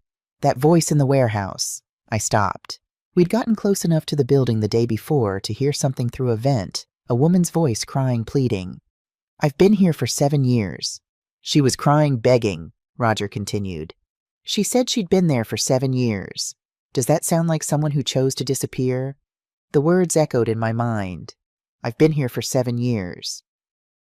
Speaker 1: That voice in the warehouse. I stopped. We'd gotten close enough to the building the day before to hear something through a vent, a woman's voice crying, pleading. I've been here for 7 years. She was crying, begging, Roger continued. She said she'd been there for 7 years. Does that sound like someone who chose to disappear? The words echoed in my mind. I've been here for 7 years.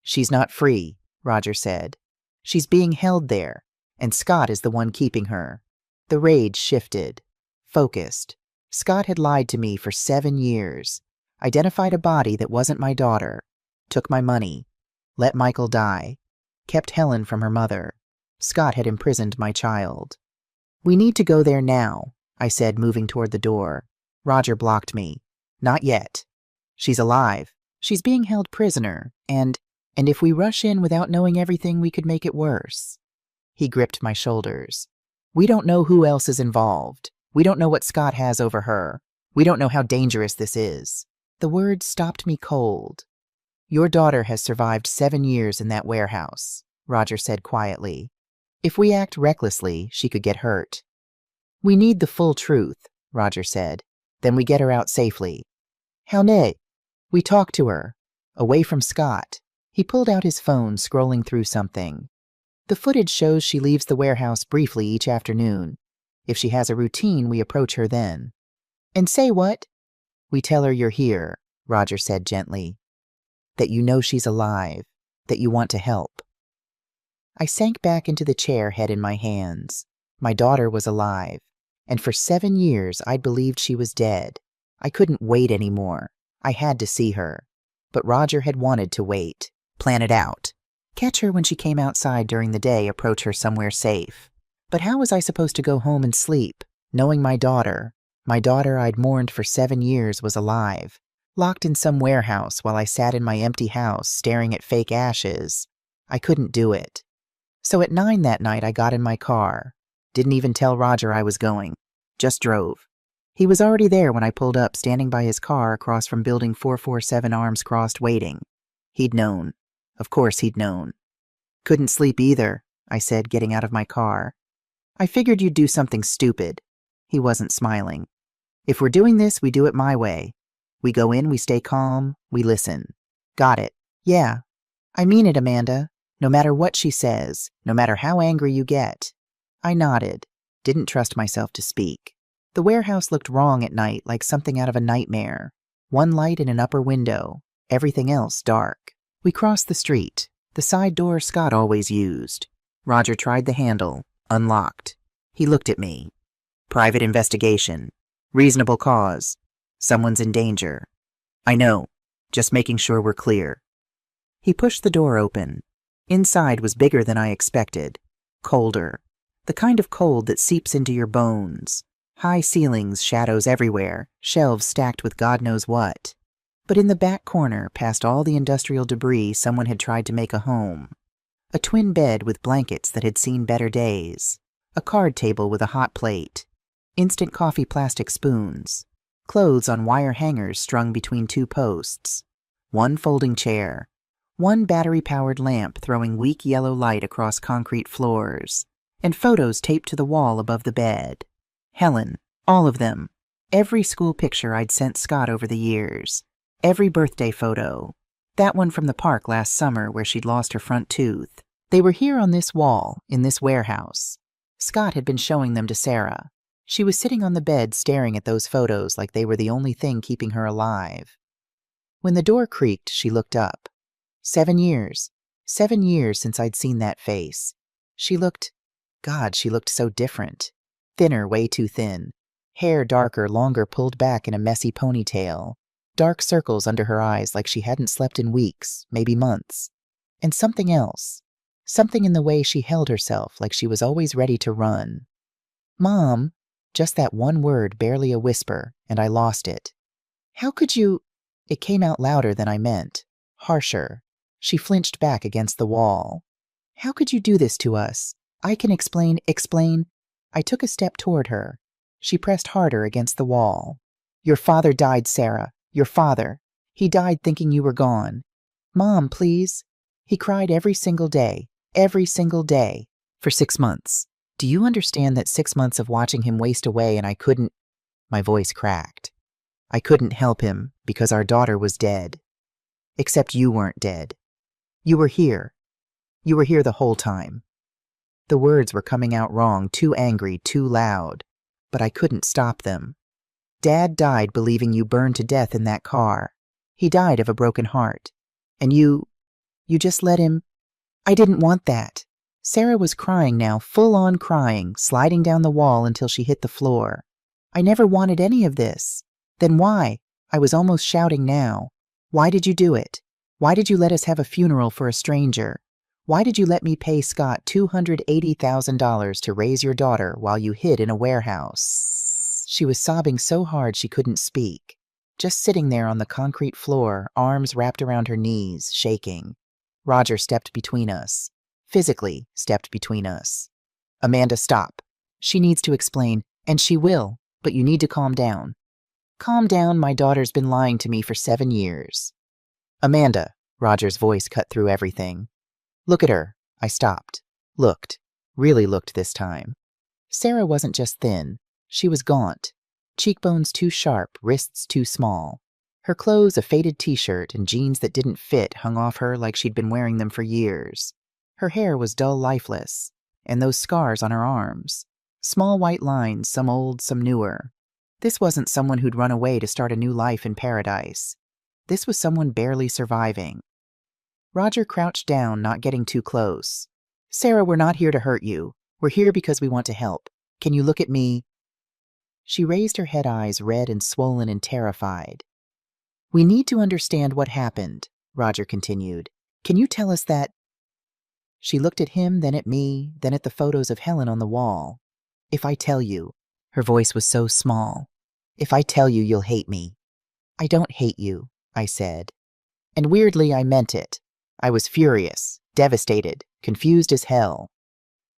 Speaker 1: She's not free, Roger said. She's being held there, and Scott is the one keeping her. The rage shifted. Focused. Scott had lied to me for 7 years, identified a body that wasn't my daughter, took my money, let Michael die, kept Helen from her mother. Scott had imprisoned my child. We need to go there now, I said, moving toward the door. Roger blocked me. Not yet. She's alive. She's being held prisoner, and if we rush in without knowing everything, we could make it worse. He gripped my shoulders. We don't know who else is involved. We don't know what Scott has over her. We don't know how dangerous this is. The words stopped me cold. Your daughter has survived 7 years in that warehouse, Roger said quietly. If we act recklessly, she could get hurt. We need the full truth, Roger said. Then we get her out safely. How nay? We talk to her. Away from Scott. He pulled out his phone, scrolling through something. The footage shows she leaves the warehouse briefly each afternoon. If she has a routine, we approach her then. And say what? We tell her you're here, Roger said gently. That you know she's alive. That you want to help. I sank back into the chair, head in my hands. My daughter was alive. And for 7 years, I'd believed she was dead. I couldn't wait anymore. I had to see her. But Roger had wanted to wait. Plan it out. Catch her when she came outside during the day, approach her somewhere safe. But how was I supposed to go home and sleep, knowing my daughter I'd mourned for 7 years, was alive, locked in some warehouse while I sat in my empty house staring at fake ashes? I couldn't do it. So at 9 that night, I got in my car. Didn't even tell Roger I was going. Just drove. He was already there when I pulled up, standing by his car across from Building 447, arms crossed, waiting. He'd known. Of course he'd known. Couldn't sleep either, I said, getting out of my car. I figured you'd do something stupid. He wasn't smiling. If we're doing this, we do it my way. We go in, we stay calm, we listen. Got it. Yeah. I mean it, Amanda. No matter what she says, no matter how angry you get. I nodded. Didn't trust myself to speak. The warehouse looked wrong at night, like something out of a nightmare. One light in an upper window. Everything else dark. We crossed the street. The side door Scott always used. Roger tried the handle. Unlocked. He looked at me. Private investigation. Reasonable cause. Someone's in danger. I know. Just making sure we're clear. He pushed the door open. Inside was bigger than I expected. Colder. The kind of cold that seeps into your bones. High ceilings, shadows everywhere, shelves stacked with God knows what. But in the back corner, past all the industrial debris, someone had tried to make a home. A twin bed with blankets that had seen better days. A card table with a hot plate. Instant coffee plastic spoons. Clothes on wire hangers strung between 2 posts. One folding chair. One battery-powered lamp throwing weak yellow light across concrete floors. And photos taped to the wall above the bed. Helen. All of them. Every school picture I'd sent Scott over the years. Every birthday photo. That one from the park last summer where she'd lost her front tooth. They were here on this wall, in this warehouse. Scott had been showing them to Sarah. She was sitting on the bed staring at those photos like they were the only thing keeping her alive. When the door creaked, she looked up. 7 years. 7 years since I'd seen that face. She looked so different. Thinner, way too thin. Hair darker, longer, pulled back in a messy ponytail. Dark circles under her eyes like she hadn't slept in weeks, maybe months. And something else. Something in the way she held herself, like she was always ready to run. Mom, just that one word, barely a whisper, and I lost it. How could you? It came out louder than I meant. Harsher. She flinched back against the wall. How could you do this to us? I can explain. I took a step toward her. She pressed harder against the wall. Your father died, Sarah. Your father. He died thinking you were gone. Mom, please. He cried every single day, for 6 months. Do you understand that 6 months of watching him waste away and I couldn't? My voice cracked. I couldn't help him because our daughter was dead. Except you weren't dead. You were here. You were here the whole time. The words were coming out wrong, too angry, too loud, but I couldn't stop them. Dad died believing you burned to death in that car. He died of a broken heart. And you just let him. I didn't want that. Sarah was crying now, full-on crying, sliding down the wall until she hit the floor. I never wanted any of this. Then why? I was almost shouting now. Why did you do it? Why did you let us have a funeral for a stranger? Why did you let me pay Scott $280,000 to raise your daughter while you hid in a warehouse? She was sobbing so hard she couldn't speak, just sitting there on the concrete floor, arms wrapped around her knees, shaking. Roger stepped between us. Physically stepped between us. Amanda, stop. She needs to explain, and she will, but you need to calm down. Calm down, my daughter's been lying to me for 7 years. Amanda, Roger's voice cut through everything. Look at her. I stopped. Looked. Really looked this time. Sarah wasn't just thin. She was gaunt. Cheekbones too sharp, wrists too small. Her clothes, a faded t-shirt and jeans that didn't fit, hung off her like she'd been wearing them for years. Her hair was dull, lifeless, and those scars on her arms. Small white lines, some old, some newer. This wasn't someone who'd run away to start a new life in paradise. This was someone barely surviving. Roger crouched down, not getting too close. "Sarah, we're not here to hurt you. We're here because we want to help. Can you look at me?" She raised her head, eyes red and swollen and terrified. "We need to understand what happened," Roger continued. "Can you tell us that?" She looked at him, then at me, then at the photos of Helen on the wall. "If I tell you," her voice was so small, "if I tell you, you'll hate me." "I don't hate you," I said. And weirdly, I meant it. I was furious, devastated, confused as hell.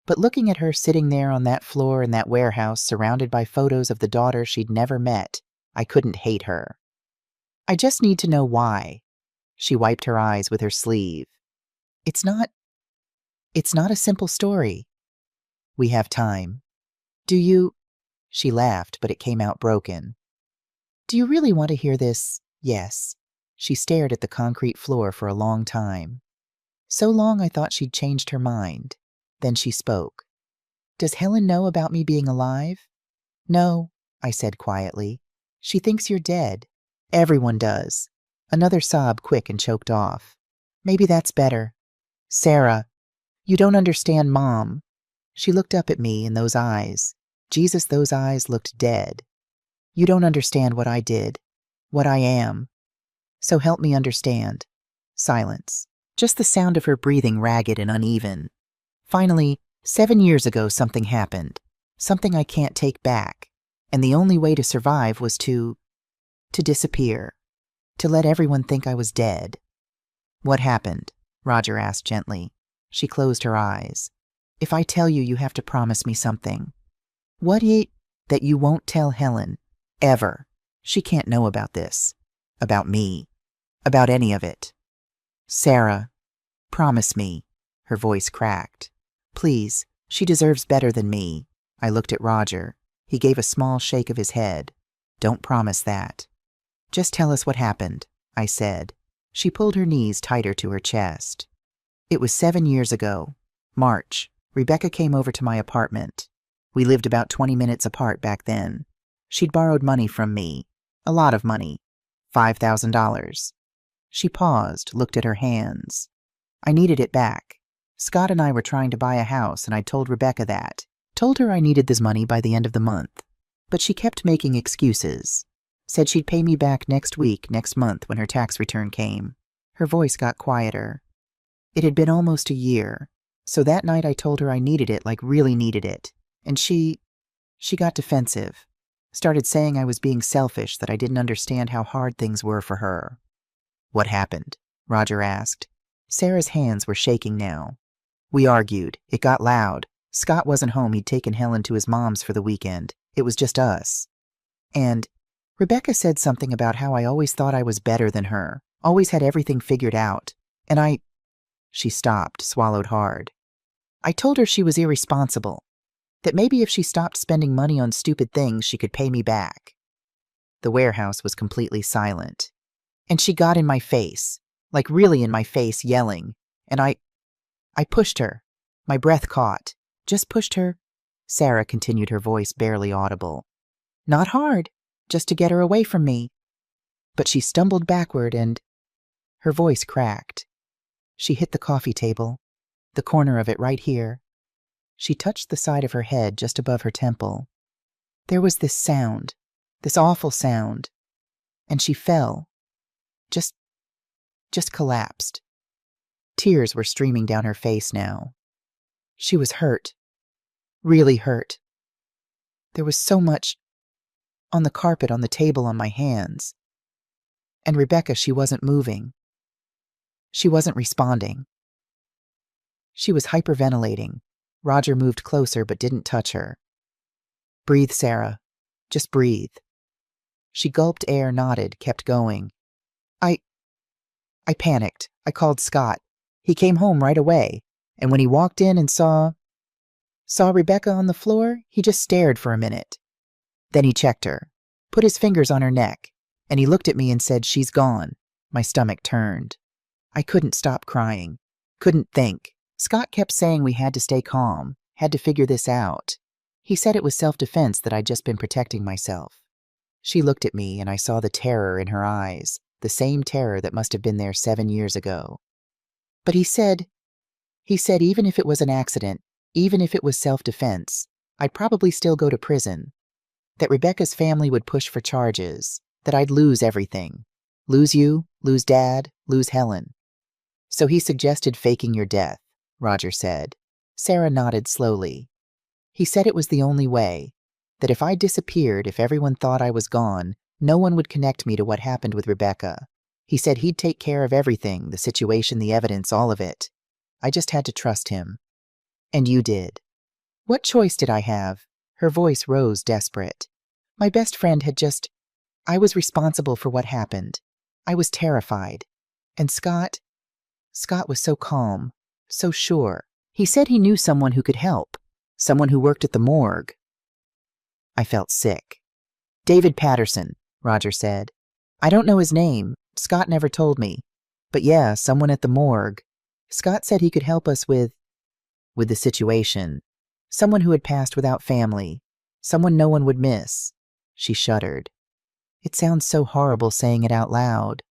Speaker 1: But looking at her sitting there on that floor in that warehouse, surrounded by photos of the daughter she'd never met, I couldn't hate her. "I just need to know why." She wiped her eyes with her sleeve. It's not a simple story." "We have time." "Do you—" She laughed, but it came out broken. "Do you really want to hear this?" "Yes." She stared at the concrete floor for a long time. So long I thought she'd changed her mind. Then she spoke. "Does Helen know about me being alive?" "No," I said quietly. "She thinks you're dead. Everyone does." Another sob, quick and choked off. "Maybe that's better." "Sarah, you don't understand Mom." She looked up at me in those eyes. Jesus, those eyes looked dead. "You don't understand what I did, what I am. So help me understand." Silence. Just the sound of her breathing, ragged and uneven. Finally, 7 years ago, something happened. Something I can't take back. And the only way to survive was to disappear. To let everyone think I was dead. "What happened?" Roger asked gently. She closed her eyes. "If I tell you, you have to promise me something." "What that you won't tell Helen. Ever. She can't know about this. About me. About any of it." "Sarah, promise me." Her voice cracked. "Please, she deserves better than me." I looked at Roger. He gave a small shake of his head. "Don't promise that." "Just tell us what happened," I said. She pulled her knees tighter to her chest. "It was 7 years ago. March. Rebecca came over to my apartment. We lived about 20 minutes apart back then. She'd borrowed money from me. A lot of money. $5,000. She paused, looked at her hands. I needed it back. Scott and I were trying to buy a house, and I told Rebecca that. Told her I needed this money by the end of the month. But she kept making excuses. Said she'd pay me back next week, next month, when her tax return came. Her voice got quieter. It had been almost a year. So that night I told her I needed it, like really needed it. And she got defensive. Started saying I was being selfish, that I didn't understand how hard things were for her. "What happened?" Roger asked. Sarah's hands were shaking now. "We argued. It got loud. Scott wasn't home. He'd taken Helen to his mom's for the weekend. It was just us. And Rebecca said something about how I always thought I was better than her, always had everything figured out. And She stopped, swallowed hard. "I told her she was irresponsible. That maybe if she stopped spending money on stupid things, she could pay me back." The warehouse was completely silent. And she got in my face, like really in my face, yelling. And I pushed her. My breath caught. Just pushed her. Sarah continued, her voice barely audible. "Not hard, just to get her away from me." But she stumbled backward and her voice cracked. She hit the coffee table, the corner of it right here. She touched the side of her head just above her temple. There was this sound, this awful sound, and she fell. Just collapsed. Tears were streaming down her face now. She was hurt. Really hurt. There was so much on the carpet, on the table, on my hands. And Rebecca, she wasn't moving. She wasn't responding. She was hyperventilating. Roger moved closer but didn't touch her. "Breathe, Sarah. Just breathe." She gulped air, nodded, kept going. I panicked. I called Scott. He came home right away, and when he walked in and saw Rebecca on the floor, he just stared for a minute. Then he checked her. put his fingers on her neck, and he looked at me and said, "She's gone." My stomach turned. I couldn't stop crying. Couldn't think. Scott kept saying we had to stay calm, had to figure this out. He said it was self-defense, that I'd just been protecting myself. She looked at me, and I saw the terror in her eyes, the same terror that must have been there 7 years ago. But he said even if it was an accident, even if it was self-defense, I'd probably still go to prison. That Rebecca's family would push for charges, that I'd lose everything. Lose you, lose Dad, lose Helen. So he suggested faking your death, Roger said. Sarah nodded slowly. He said it was the only way, that if I disappeared, if everyone thought I was gone, no one would connect me to what happened with Rebecca. He said he'd take care of everything, the situation, the evidence, all of it. I just had to trust him. And you did. What choice did I have? Her voice rose desperate. My best friend had just... I was responsible for what happened. I was terrified. And Scott was so calm, so sure. He said he knew someone who could help, someone who worked at the morgue. I felt sick. David Patterson, Roger said. I don't know his name. Scott never told me. But yeah, someone at the morgue. Scott said he could help us with the situation. Someone who had passed without family. Someone no one would miss. She shuddered. It sounds so horrible saying it out loud.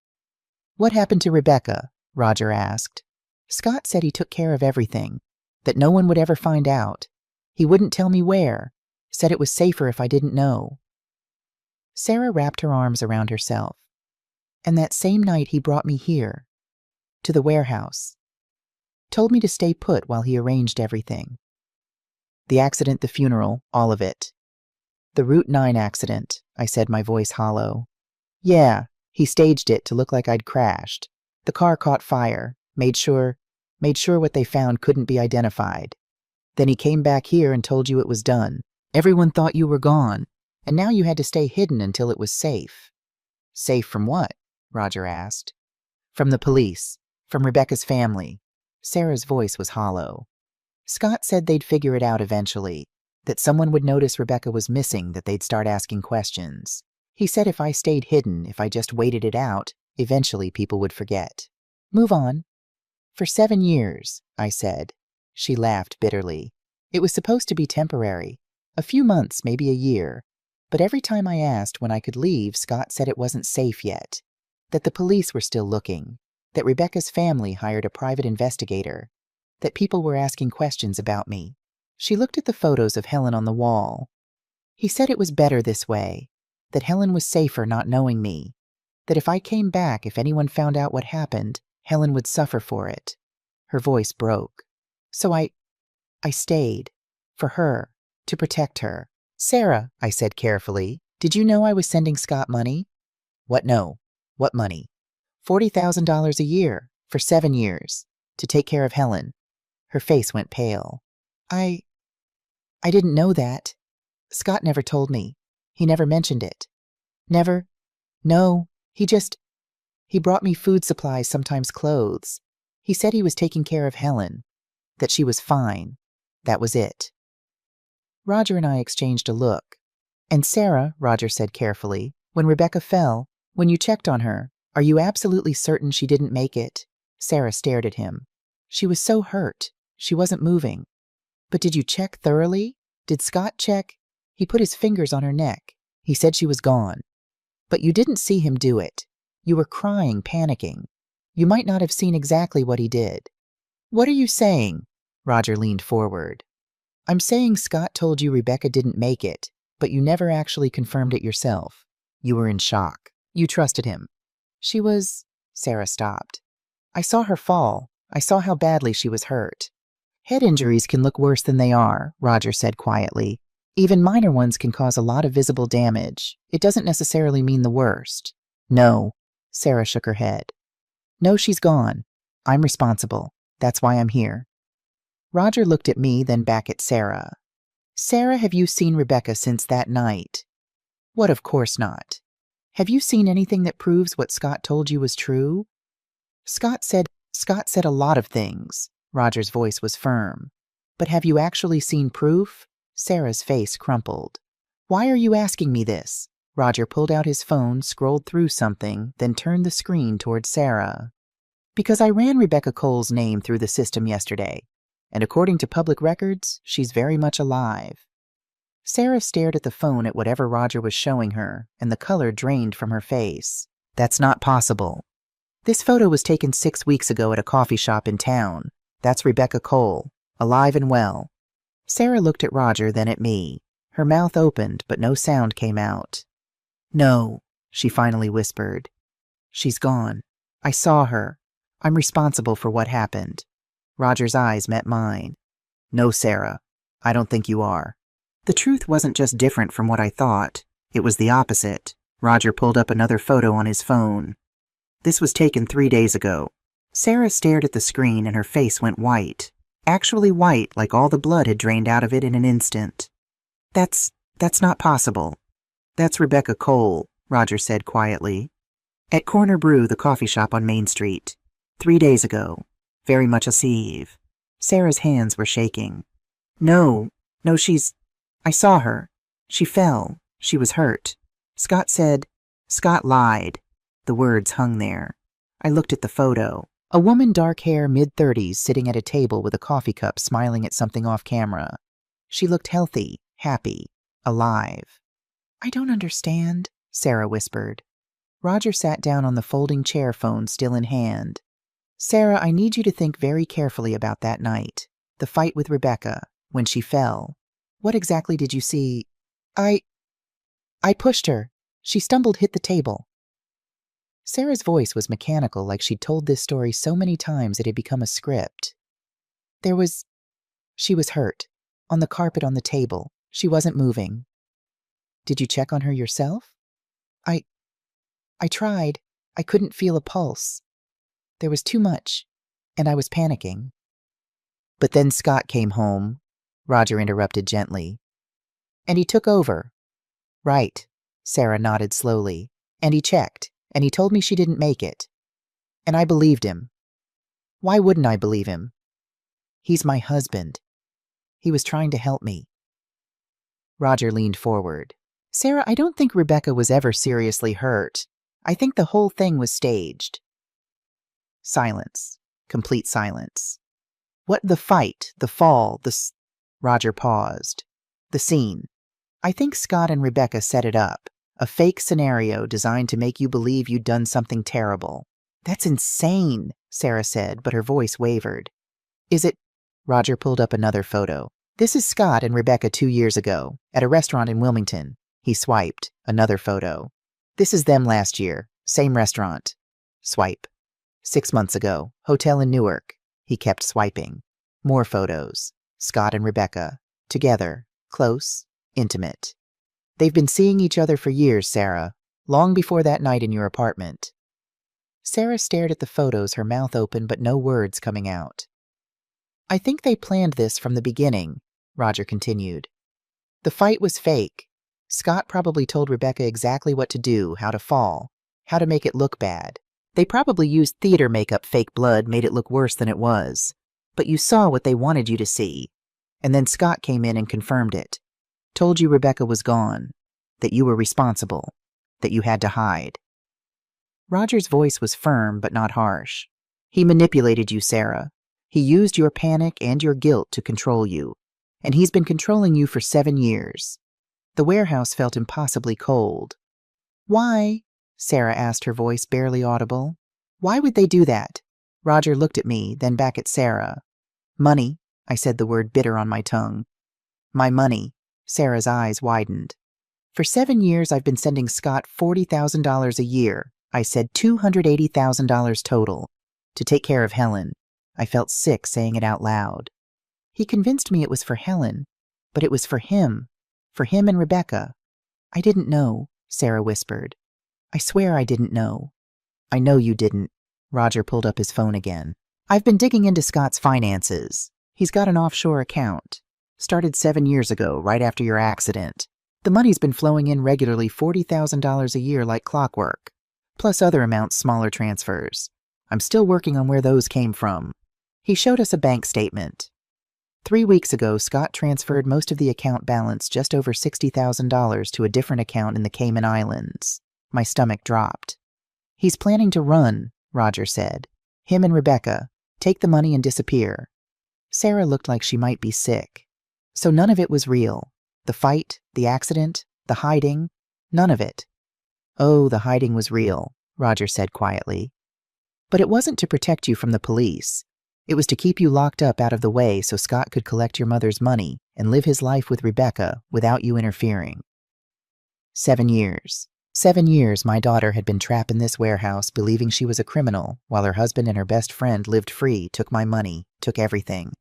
Speaker 1: What happened to Rebecca? Roger asked. Scott said he took care of everything, that no one would ever find out. He wouldn't tell me where. Said it was safer if I didn't know. Sarah wrapped her arms around herself. And that same night he brought me here, to the warehouse. Told me to stay put while he arranged everything. The accident, the funeral, all of it. The Route 9 accident, I said, my voice hollow. Yeah, he staged it to look like I'd crashed. The car caught fire, made sure what they found couldn't be identified. Then he came back here and told you it was done. Everyone thought you were gone, and now you had to stay hidden until it was safe. Safe from what? Roger asked. From the police, from Rebecca's family. Sarah's voice was hollow. Scott said they'd figure it out eventually, that someone would notice Rebecca was missing, that they'd start asking questions. He said if I stayed hidden, if I just waited it out, eventually people would forget. Move on. For 7 years, I said. She laughed bitterly. It was supposed to be temporary. A few months, maybe a year. But every time I asked when I could leave, Scott said it wasn't safe yet. That the police were still looking. That Rebecca's family hired a private investigator. That people were asking questions about me. She looked at the photos of Helen on the wall. He said it was better this way. That Helen was safer not knowing me. That if I came back, if anyone found out what happened, Helen would suffer for it. Her voice broke. So I stayed. For her. To protect her. Sarah, I said carefully, did you know I was sending Scott money? What no? What money? $40,000 a year, for 7 years, to take care of Helen. Her face went pale. I didn't know that. Scott never told me. He never mentioned it. Never? No, he brought me food supplies, sometimes clothes. He said he was taking care of Helen, that she was fine. That was it. Roger and I exchanged a look. And Sarah, Roger said carefully, when Rebecca fell, when you checked on her, are you absolutely certain she didn't make it? Sarah stared at him. She was so hurt. She wasn't moving. But did you check thoroughly? Did Scott check? He put his fingers on her neck. He said she was gone. But you didn't see him do it. You were crying, panicking. You might not have seen exactly what he did. What are you saying? Roger leaned forward. I'm saying Scott told you Rebecca didn't make it, but you never actually confirmed it yourself. You were in shock. You trusted him. She was... Sarah stopped. I saw her fall. I saw how badly she was hurt. Head injuries can look worse than they are, Roger said quietly. Even minor ones can cause a lot of visible damage. It doesn't necessarily mean the worst. No. Sarah shook her head. No, she's gone. I'm responsible. That's why I'm here. Roger looked at me, then back at Sarah. Sarah, have you seen Rebecca since that night? What, of course not. Have you seen anything that proves what Scott told you was true? Scott said a lot of things. Roger's voice was firm. But have you actually seen proof? Sarah's face crumpled. Why are you asking me this? Roger pulled out his phone, scrolled through something, then turned the screen toward Sarah. Because I ran Rebecca Cole's name through the system yesterday, and according to public records, she's very much alive. Sarah stared at the phone at whatever Roger was showing her, and the color drained from her face. That's not possible. This photo was taken 6 weeks ago at a coffee shop in town. That's Rebecca Cole, alive and well. Sarah looked at Roger, then at me. Her mouth opened, but no sound came out. No, she finally whispered. She's gone. I saw her. I'm responsible for what happened. Roger's eyes met mine. No, Sarah, I don't think you are. The truth wasn't just different from what I thought. It was the opposite. Roger pulled up another photo on his phone. This was taken 3 days ago. Sarah stared at the screen and her face went white. Actually white, like all the blood had drained out of it in an instant. That's not possible. That's Rebecca Cole, Roger said quietly. At Corner Brew, the coffee shop on Main Street. 3 days ago. Very much alive. Sarah's hands were shaking. No, I saw her. She fell. She was hurt. Scott lied. The words hung there. I looked at the photo. A woman, dark hair, mid-30s, sitting at a table with a coffee cup, smiling at something off camera. She looked healthy, happy, alive. I don't understand, Sarah whispered. Roger sat down on the folding chair, phone still in hand. Sarah, I need you to think very carefully about that night. The fight with Rebecca, when she fell. What exactly did you see? I pushed her. She stumbled, hit the table. Sarah's voice was mechanical, like she'd told this story so many times it had become a script. She was hurt. On the carpet on the table. She wasn't moving. Did you check on her yourself? I tried. I couldn't feel a pulse. There was too much, and I was panicking. But then Scott came home, Roger interrupted gently. And he took over. Right, Sarah nodded slowly. And he checked, and he told me she didn't make it. And I believed him. Why wouldn't I believe him? He's my husband. He was trying to help me. Roger leaned forward. Sarah, I don't think Rebecca was ever seriously hurt. I think the whole thing was staged. Silence. Complete silence. What the fight, the fall, Roger paused. The scene. I think Scott and Rebecca set it up. A fake scenario designed to make you believe you'd done something terrible. That's insane, Sarah said, but her voice wavered. Is it? Roger pulled up another photo. This is Scott and Rebecca 2 years ago, at a restaurant in Wilmington. He swiped. Another photo. This is them last year. Same restaurant. Swipe. 6 months ago. Hotel in Newark. He kept swiping. More photos. Scott and Rebecca. Together. Close. Intimate. They've been seeing each other for years, Sarah. Long before that night in your apartment. Sarah stared at the photos, her mouth open but no words coming out. I think they planned this from the beginning, Roger continued. The fight was fake. Scott probably told Rebecca exactly what to do, how to fall, how to make it look bad. They probably used theater makeup, fake blood, made it look worse than it was. But you saw what they wanted you to see. And then Scott came in and confirmed it. Told you Rebecca was gone. That you were responsible. That you had to hide. Roger's voice was firm but not harsh. He manipulated you, Sarah. He used your panic and your guilt to control you. And he's been controlling you for 7 years. The warehouse felt impossibly cold. Why? Sarah asked, her voice barely audible. Why would they do that? Roger looked at me, then back at Sarah. Money, I said, the word bitter on my tongue. My money. Sarah's eyes widened. For 7 years I've been sending Scott $40,000 a year. I said $280,000 total. To take care of Helen. I felt sick saying it out loud. He convinced me it was for Helen, but it was for him and Rebecca. I didn't know, Sarah whispered. I swear I didn't know. I know you didn't. Roger pulled up his phone again. I've been digging into Scott's finances. He's got an offshore account. Started 7 years ago, right after your accident. The money's been flowing in regularly, $40,000 a year like clockwork, plus other amounts, smaller transfers. I'm still working on where those came from. He showed us a bank statement. 3 weeks ago, Scott transferred most of the account balance, just over $60,000, to a different account in the Cayman Islands. My stomach dropped. He's planning to run, Roger said. Him and Rebecca. Take the money and disappear. Sarah looked like she might be sick. So none of it was real. The fight, the accident, the hiding, none of it. Oh, the hiding was real, Roger said quietly. But it wasn't to protect you from the police. It was to keep you locked up out of the way so Scott could collect your mother's money and live his life with Rebecca without you interfering. 7 years. 7 years my daughter had been trapped in this warehouse believing she was a criminal while her husband and her best friend lived free, took my money, took everything.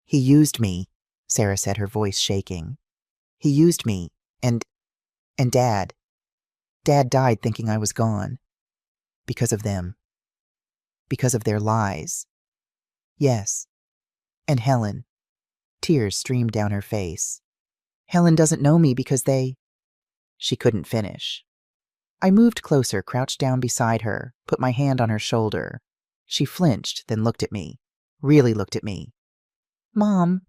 Speaker 1: He used me, Sarah said, her voice shaking. He used me, and Dad. Dad died thinking I was gone. Because of them. Because of their lies. Yes. And Helen. Tears streamed down her face. Helen doesn't know me because they... She couldn't finish. I moved closer, crouched down beside her, put my hand on her shoulder. She flinched, then looked at me. Really looked at me. Mom,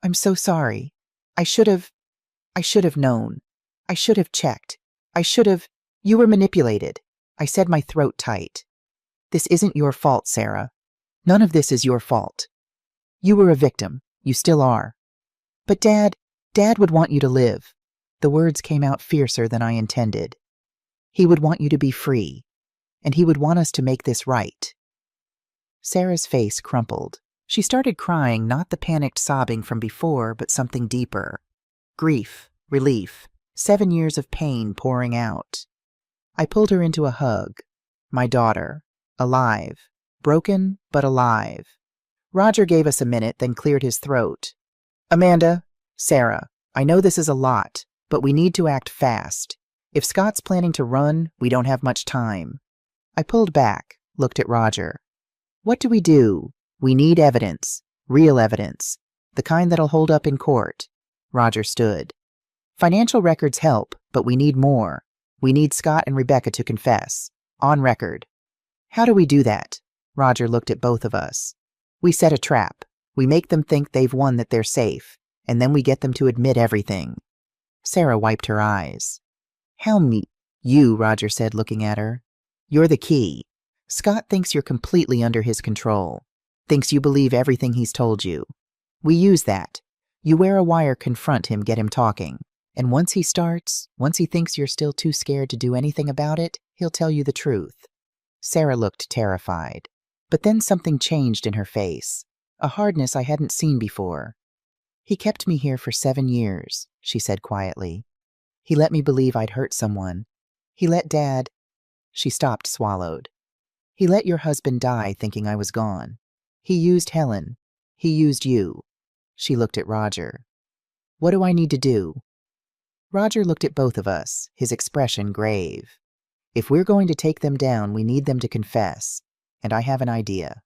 Speaker 1: I'm so sorry. I should have known. I should have checked. You were manipulated. I said, my throat tight. This isn't your fault, Sarah. None of this is your fault. You were a victim. You still are. But Dad would want you to live. The words came out fiercer than I intended. He would want you to be free, and he would want us to make this right. Sarah's face crumpled. She started crying, not the panicked sobbing from before, but something deeper. Grief, relief, 7 years of pain pouring out. I pulled her into a hug. My daughter, alive, broken but alive. Roger gave us a minute, then cleared his throat. Amanda, Sarah, I know this is a lot, but we need to act fast. If Scott's planning to run, we don't have much time. I pulled back, looked at Roger. What do? We need evidence, real evidence, the kind that'll hold up in court. Roger stood. Financial records help, but we need more. We need Scott and Rebecca to confess, on record. How do we do that? Roger looked at both of us. We set a trap. We make them think they've won, that they're safe, and then we get them to admit everything. Sarah wiped her eyes. You, Roger said, looking at her. You're the key. Scott thinks you're completely under his control. Thinks you believe everything he's told you. We use that. You wear a wire, confront him, get him talking. And once he thinks you're still too scared to do anything about it, he'll tell you the truth. Sarah looked terrified. But then something changed in her face. A hardness I hadn't seen before. He kept me here for 7 years, she said quietly. He let me believe I'd hurt someone. He let Dad... She stopped, swallowed. He let your husband die thinking I was gone. He used Helen. He used you. She looked at Roger. What do I need to do? Roger looked at both of us, his expression grave. If we're going to take them down, we need them to confess. And I have an idea.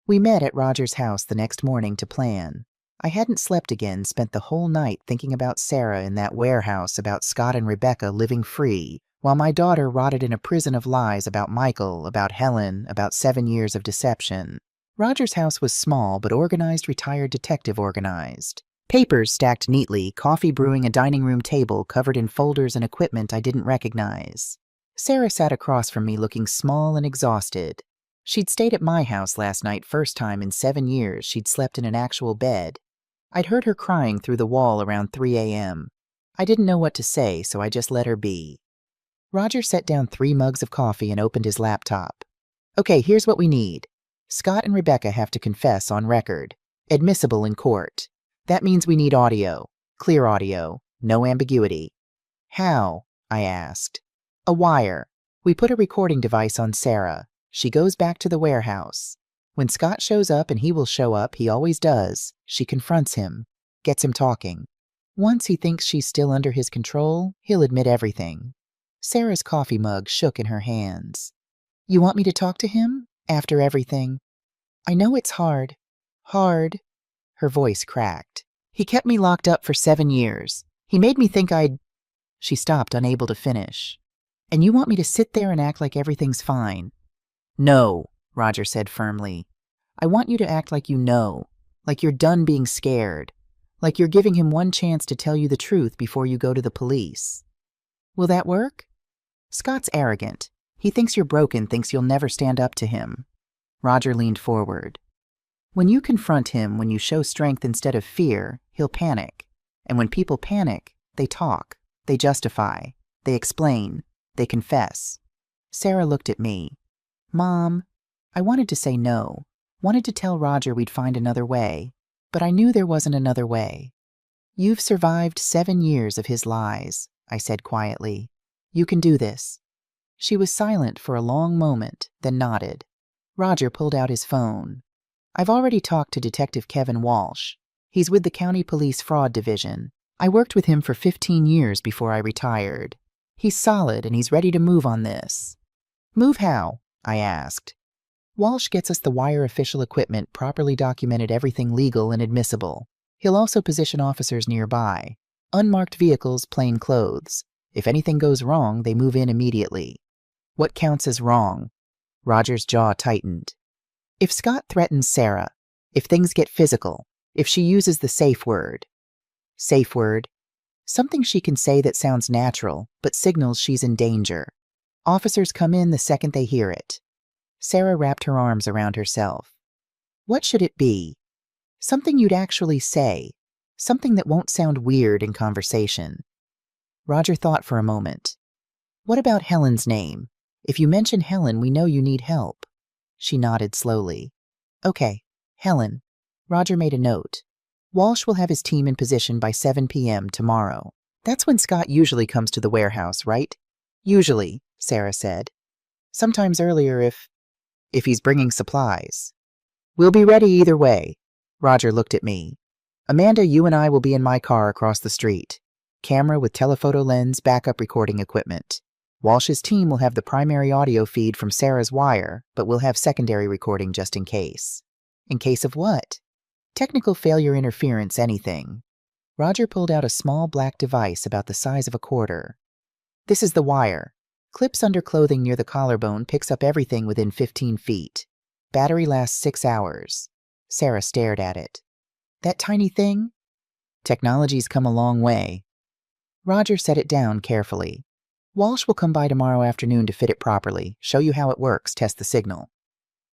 Speaker 1: We met at Roger's house the next morning to plan. I hadn't slept again, spent the whole night thinking about Sarah in that warehouse, about Scott and Rebecca living free, while my daughter rotted in a prison of lies about Michael, about Helen, about 7 years of deception. Roger's house was small, but organized, retired detective organized. Papers stacked neatly, coffee brewing, a dining room table covered in folders and equipment I didn't recognize. Sarah sat across from me looking small and exhausted. She'd stayed at my house last night, first time in 7 years she'd slept in an actual bed. I'd heard her crying through the wall around 3 a.m. I didn't know what to say, so I just let her be. Roger set down 3 mugs of coffee and opened his laptop. Okay, here's what we need. Scott and Rebecca have to confess on record, admissible in court. That means we need audio, clear audio, no ambiguity. How? I asked. A wire. We put a recording device on Sarah. She goes back to the warehouse. When Scott shows up, and he will show up, he always does, she confronts him, gets him talking. Once he thinks she's still under his control, he'll admit everything. Sarah's coffee mug shook in her hands. You want me to talk to him? After everything? I know it's hard. Hard. Her voice cracked. He kept me locked up for 7 years. He made me think I'd... She stopped, unable to finish. And you want me to sit there and act like everything's fine? No, Roger said firmly. I want you to act like you know. Like you're done being scared. Like you're giving him one chance to tell you the truth before you go to the police. Will that work? Scott's arrogant. He thinks you're broken, thinks you'll never stand up to him. Roger leaned forward. When you confront him, when you show strength instead of fear, he'll panic. And when people panic, they talk, they justify, they explain, they confess. Sarah looked at me. Mom, I wanted to say no, wanted to tell Roger we'd find another way, but I knew there wasn't another way. You've survived 7 years of his lies, I said quietly. You can do this. She was silent for a long moment, then nodded. Roger pulled out his phone. I've already talked to Detective Kevin Walsh. He's with the County Police Fraud Division. I worked with him for 15 years before I retired. He's solid and he's ready to move on this. Move how? I asked. Walsh gets us the wire official equipment, properly documented everything legal and admissible. He'll also position officers nearby. Unmarked vehicles, plain clothes. If anything goes wrong, they move in immediately. What counts as wrong? Roger's jaw tightened. If Scott threatens Sarah, if things get physical, if she uses the safe word. Safe word? Something she can say that sounds natural, but signals she's in danger. Officers come in the second they hear it. Sarah wrapped her arms around herself. What should it be? Something you'd actually say. Something that won't sound weird in conversation. Roger thought for a moment. What about Helen's name? If you mention Helen, we know you need help. She nodded slowly. Okay, Helen. Roger made a note. Walsh will have his team in position by 7 p.m. tomorrow. That's when Scott usually comes to the warehouse, right? Usually, Sarah said. Sometimes earlier if he's bringing supplies. We'll be ready either way. Roger looked at me. Amanda, you and I will be in my car across the street. Camera with telephoto lens, backup recording equipment. Walsh's team will have the primary audio feed from Sarah's wire, but we'll have secondary recording just in case. In case of what? Technical failure, interference, anything. Roger pulled out a small black device about the size of a quarter. This is the wire. Clips under clothing near the collarbone, picks up everything within 15 feet. Battery lasts 6 hours. Sarah stared at it. That tiny thing? Technology's come a long way. Roger set it down carefully. Walsh will come by tomorrow afternoon to fit it properly, show you how it works, test the signal.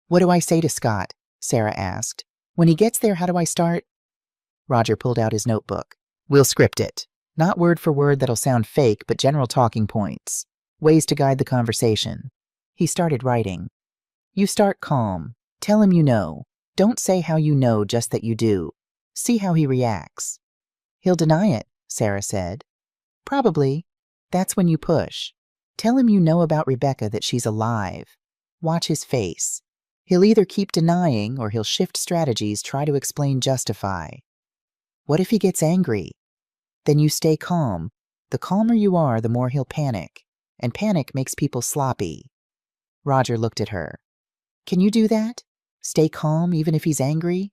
Speaker 1: What do I say to Scott? Sarah asked. When he gets there, how do I start? Roger pulled out his notebook. We'll script it. Not word for word that'll sound fake, but general talking points. Ways to guide the conversation. He started writing. You start calm. Tell him you know. Don't say how you know, just that you do. See how he reacts. He'll deny it, Sarah said. Probably. That's when you push. Tell him you know about Rebecca, that she's alive. Watch his face. He'll either keep denying or he'll shift strategies, try to explain, justify. What if he gets angry? Then you stay calm. The calmer you are, the more he'll panic. And panic makes people sloppy. Roger looked at her. Can you do that? Stay calm even if he's angry?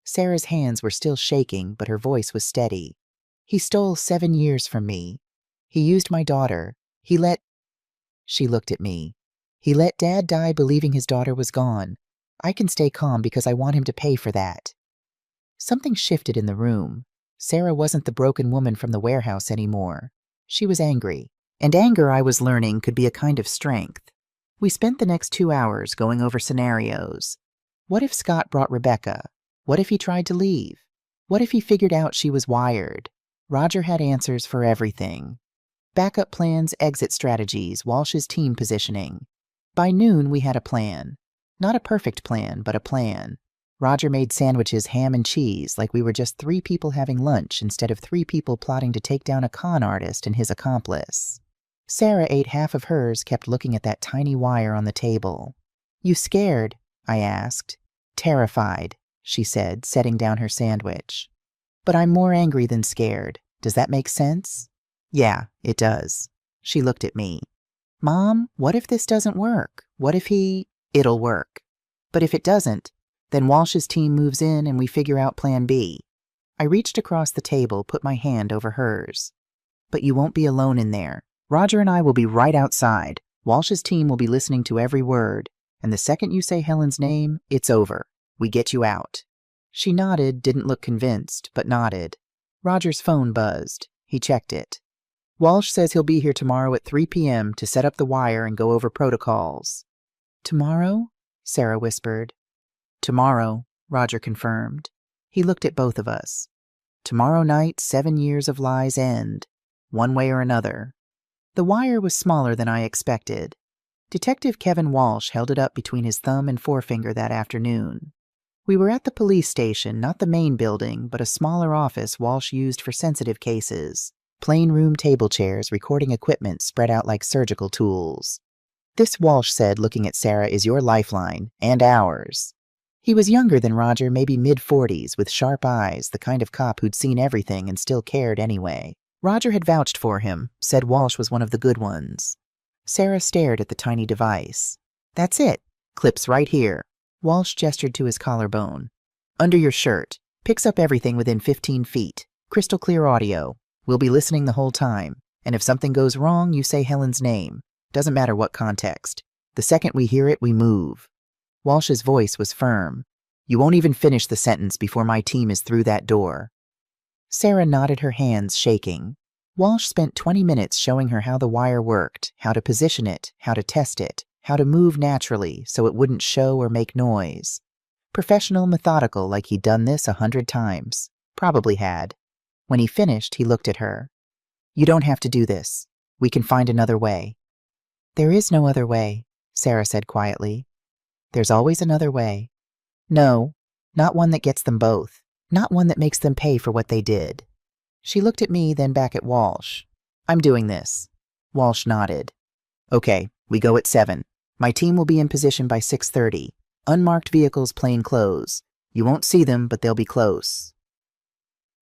Speaker 1: Sarah's hands were still shaking, but her voice was steady. He stole 7 years from me. He used my daughter. She looked at me. He let Dad die believing his daughter was gone. I can stay calm because I want him to pay for that. Something shifted in the room. Sarah wasn't the broken woman from the warehouse anymore. She was angry. And anger, I was learning, could be a kind of strength. We spent the next 2 hours going over scenarios. What if Scott brought Rebecca? What if he tried to leave? What if he figured out she was wired? Roger had answers for everything. Backup plans, exit strategies, Walsh's team positioning. By noon, we had a plan. Not a perfect plan, but a plan. Roger made sandwiches, ham and cheese, like we were just 3 people having lunch instead of 3 people plotting to take down a con artist and his accomplice. Sarah ate half of hers, kept looking at that tiny wire on the table. You scared? I asked. Terrified, she said, setting down her sandwich. But I'm more angry than scared. Does that make sense? Yeah, it does. She looked at me. Mom, what if this doesn't work? What if It'll work. But if it doesn't, then Walsh's team moves in and we figure out plan B. I reached across the table, put my hand over hers. But you won't be alone in there. Roger and I will be right outside. Walsh's team will be listening to every word. And the second you say Helen's name, it's over. We get you out. She nodded, didn't look convinced, but nodded. Roger's phone buzzed. He checked it. Walsh says he'll be here tomorrow at 3 p.m. to set up the wire and go over protocols. Tomorrow? Sarah whispered. Tomorrow, Roger confirmed. He looked at both of us. Tomorrow night, 7 years of lies end, one way or another. The wire was smaller than I expected. Detective Kevin Walsh held it up between his thumb and forefinger that afternoon. We were at the police station, not the main building, but a smaller office Walsh used for sensitive cases. Plain room table chairs, recording equipment spread out like surgical tools. This, Walsh said, looking at Sarah, is your lifeline, and ours. He was younger than Roger, maybe mid-40s, with sharp eyes, the kind of cop who'd seen everything and still cared anyway. Roger had vouched for him, said Walsh was one of the good ones. Sarah stared at the tiny device. That's it. Clips right here. Walsh gestured to his collarbone. Under your shirt. Picks up everything within 15 feet. Crystal clear audio. We'll be listening the whole time. And if something goes wrong, you say Helen's name. Doesn't matter what context. The second we hear it, we move. Walsh's voice was firm. You won't even finish the sentence before my team is through that door. Sarah nodded, her hands shaking. Walsh spent 20 minutes showing her how the wire worked, how to position it, how to test it, how to move naturally so it wouldn't show or make noise. Professional, methodical, like he'd done this 100 times. Probably had. When he finished, he looked at her. You don't have to do this. We can find another way. There is no other way, Sarah said quietly. There's always another way. No, not one that gets them both. Not one that makes them pay for what they did. She looked at me, then back at Walsh. I'm doing this. Walsh nodded. Okay, we go at 7. My team will be in position by 6:30. Unmarked vehicles, plain clothes. You won't see them, but they'll be close.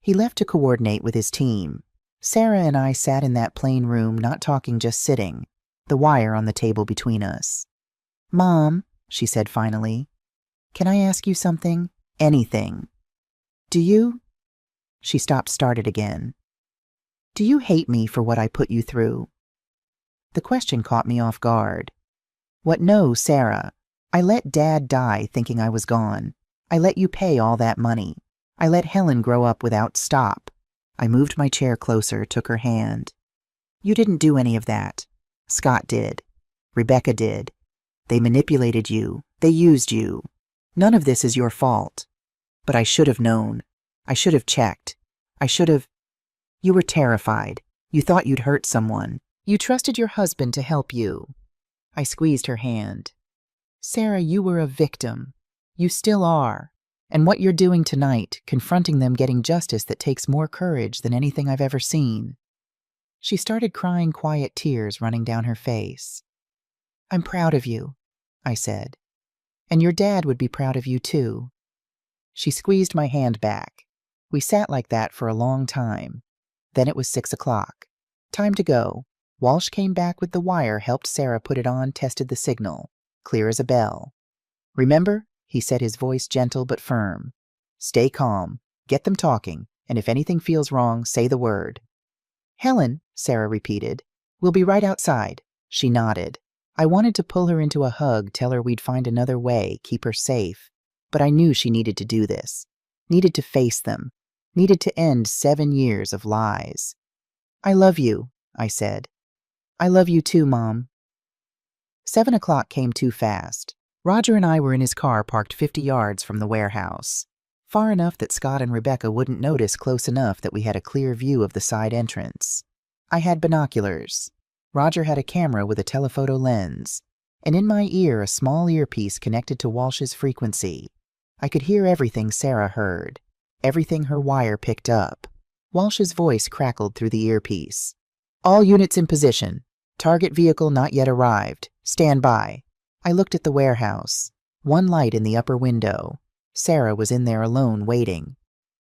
Speaker 1: He left to coordinate with his team. Sarah and I sat in that plain room, not talking, just sitting, the wire on the table between us. Mom, she said finally, can I ask you something? Anything. Do you? She stopped, started again. Do you hate me for what I put you through? The question caught me off guard. What? No, Sarah. I let Dad die thinking I was gone. I let you pay all that money. I let Helen grow up without stop. I moved my chair closer, took her hand. You didn't do any of that. Scott did. Rebecca did. They manipulated you. They used you. None of this is your fault. But I should have known. I should have checked. I should have... You were terrified. You thought you'd hurt someone. You trusted your husband to help you. I squeezed her hand. Sarah, you were a victim. You still are. And what you're doing tonight, confronting them, getting justice that takes more courage than anything I've ever seen. She started crying, quiet tears running down her face. I'm proud of you, I said. And your dad would be proud of you too. She squeezed my hand back. We sat like that for a long time. Then it was 6 o'clock. Time to go. Walsh came back with the wire, helped Sarah put it on, tested the signal. Clear as a bell. Remember? He said, his voice gentle but firm. Stay calm. Get them talking. And if anything feels wrong, say the word. Helen, Sarah repeated. We'll be right outside. She nodded. I wanted to pull her into a hug, tell her we'd find another way, keep her safe. But I knew she needed to do this. Needed to face them. Needed to end 7 years of lies. I love you, I said. I love you too, Mom. 7 o'clock came too fast. Roger and I were in his car parked 50 yards from the warehouse. Far enough that Scott and Rebecca wouldn't notice, close enough that we had a clear view of the side entrance. I had binoculars. Roger had a camera with a telephoto lens. And in my ear, a small earpiece connected to Walsh's frequency. I could hear everything Sarah heard. Everything her wire picked up. Walsh's voice crackled through the earpiece. All units in position. Target vehicle not yet arrived. Stand by. I looked at the warehouse. One light in the upper window. Sarah was in there alone, waiting.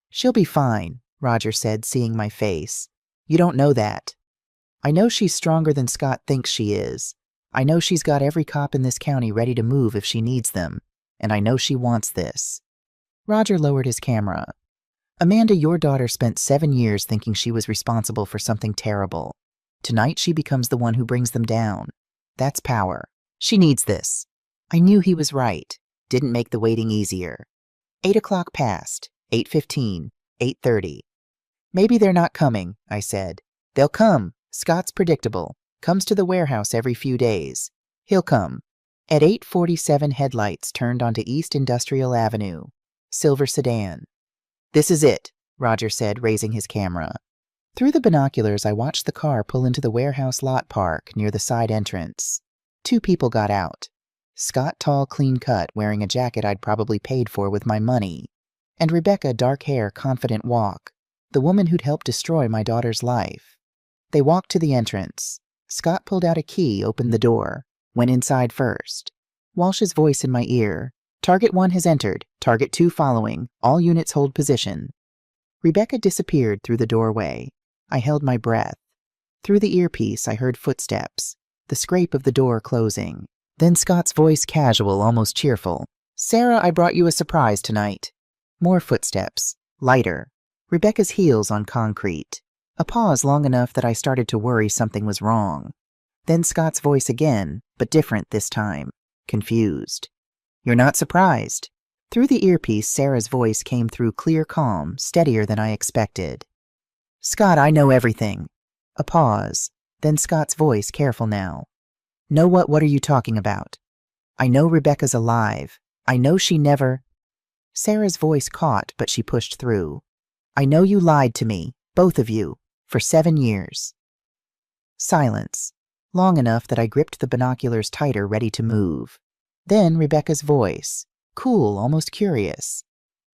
Speaker 1: She'll be fine, Roger said, seeing my face. You don't know that. I know she's stronger than Scott thinks she is. I know she's got every cop in this county ready to move if she needs them. And I know she wants this. Roger lowered his camera. Amanda, your daughter spent 7 years thinking she was responsible for something terrible. Tonight she becomes the one who brings them down. That's power. She needs this. I knew he was right. Didn't make the waiting easier. 8 o'clock passed, 8:15, 8:30. Maybe they're not coming, I said. They'll come. Scott's predictable. Comes to the warehouse every few days. He'll come. At 8:47, headlights turned onto East Industrial Avenue. Silver sedan. This is it, Roger said, raising his camera. Through the binoculars, I watched the car pull into the warehouse lot park near the side entrance. 2 people got out. Scott, tall, clean-cut, wearing a jacket I'd probably paid for with my money. And Rebecca, dark hair, confident walk, the woman who'd helped destroy my daughter's life. They walked to the entrance. Scott pulled out a key, opened the door, went inside first. Walsh's voice in my ear. Target 1 has entered, Target 2 following, all units hold position. Rebecca disappeared through the doorway. I held my breath. Through the earpiece, I heard footsteps, the scrape of the door closing. Then Scott's voice, casual, almost cheerful. Sarah, I brought you a surprise tonight. More footsteps, lighter. Rebecca's heels on concrete. A pause long enough that I started to worry something was wrong. Then Scott's voice again, but different this time, confused. You're not surprised. Through the earpiece, Sarah's voice came through clear, calm, steadier than I expected. Scott, I know everything. A pause. Then Scott's voice, careful now. Know what? What are you talking about? I know Rebecca's alive. I know she never... Sarah's voice caught, but she pushed through. I know you lied to me, both of you, for 7 years. Silence. Long enough that I gripped the binoculars tighter, ready to move. Then Rebecca's voice, cool, almost curious.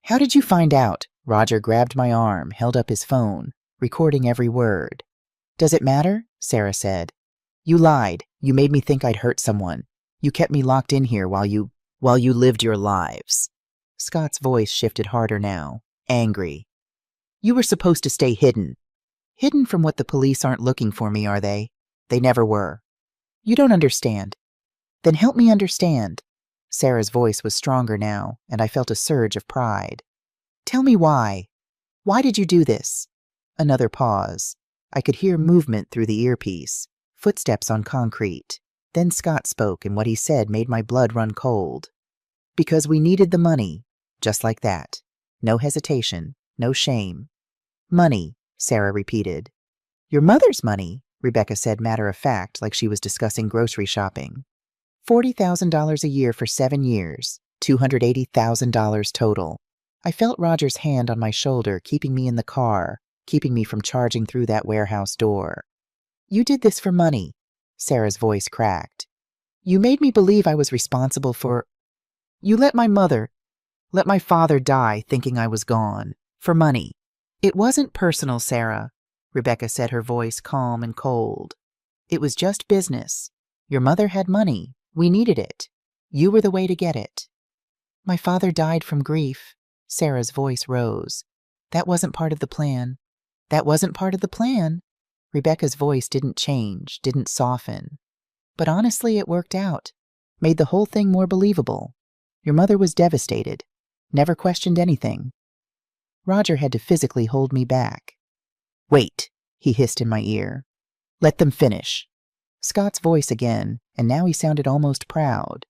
Speaker 1: How did you find out? Roger grabbed my arm, held up his phone, recording every word. Does it matter? Sarah said. You lied. You made me think I'd hurt someone. You kept me locked in here while you lived your lives. Scott's voice shifted harder now, angry. You were supposed to stay hidden. Hidden from what the police aren't looking for me, are they? They never were. You don't understand. Then help me understand. Sarah's voice was stronger now, and I felt a surge of pride. Tell me why. Why did you do this? Another pause. I could hear movement through the earpiece, footsteps on concrete. Then Scott spoke, and what he said made my blood run cold. Because we needed the money, just like that. No hesitation, no shame. Money, Sarah repeated. Your mother's money, Rebecca said matter-of-fact, like she was discussing grocery shopping. $40,000 a year for 7 years, $280,000 total. I felt Roger's hand on my shoulder, keeping me in the car, keeping me from charging through that warehouse door. You did this for money, Sarah's voice cracked. You made me believe I was responsible for... You let my father die thinking I was gone, for money. It wasn't personal, Sarah, Rebecca said, her voice calm and cold. It was just business. Your mother had money. We needed it. You were the way to get it. My father died from grief. Sarah's voice rose. That wasn't part of the plan. That wasn't part of the plan. Rebecca's voice didn't change, didn't soften. But honestly, it worked out. Made the whole thing more believable. Your mother was devastated. Never questioned anything. Roger had to physically hold me back. Wait, he hissed in my ear. Let them finish. Scott's voice again, and now he sounded almost proud.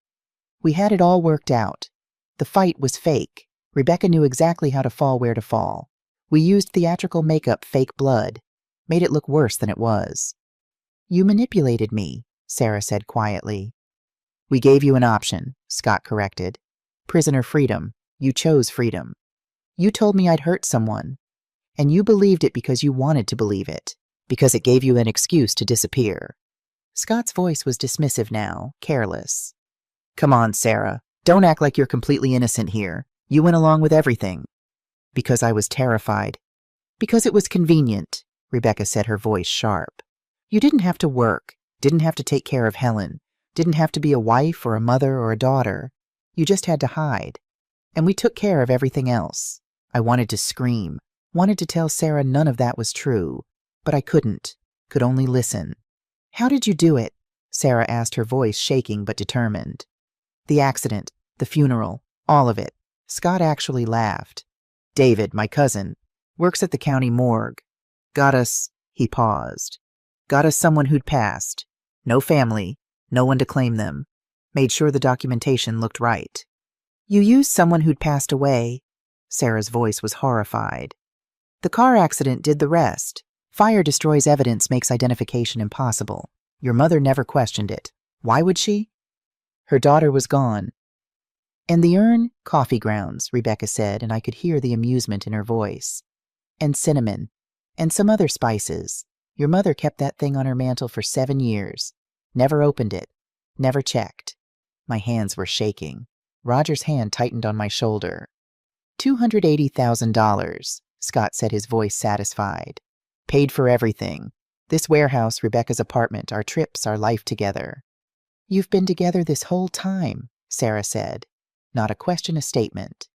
Speaker 1: We had it all worked out. The fight was fake. Rebecca knew exactly how to fall where to fall. We used theatrical makeup, fake blood. Made it look worse than it was. You manipulated me, Sarah said quietly. We gave you an option, Scott corrected. Prisoner freedom. You chose freedom. You told me I'd hurt someone. And you believed it because you wanted to believe it, because it gave you an excuse to disappear. Scott's voice was dismissive now, careless. Come on, Sarah. Don't act like you're completely innocent here. You went along with everything. Because I was terrified. Because it was convenient, Rebecca said, her voice sharp. You didn't have to work, didn't have to take care of Helen, didn't have to be a wife or a mother or a daughter. You just had to hide. And we took care of everything else. I wanted to scream, wanted to tell Sarah none of that was true, but I couldn't, could only listen. How did you do it? Sarah asked, her voice shaking but determined. The accident, the funeral, all of it. Scott actually laughed. David, my cousin, works at the county morgue. Got us, he paused. Got us someone who'd passed. No family, no one to claim them. Made sure the documentation looked right. You used someone who'd passed away, Sarah's voice was horrified. The car accident did the rest. Fire destroys evidence, makes identification impossible. Your mother never questioned it. Why would she? Her daughter was gone. And the urn? Coffee grounds, Rebecca said, and I could hear the amusement in her voice. And cinnamon. And some other spices. Your mother kept that thing on her mantel for 7 years. Never opened it. Never checked. My hands were shaking. Roger's hand tightened on my shoulder. $280,000, Scott said, his voice satisfied. Paid for everything. This warehouse, Rebecca's apartment, our trips, our life together. You've been together this whole time, Sarah said. Not a question, a statement.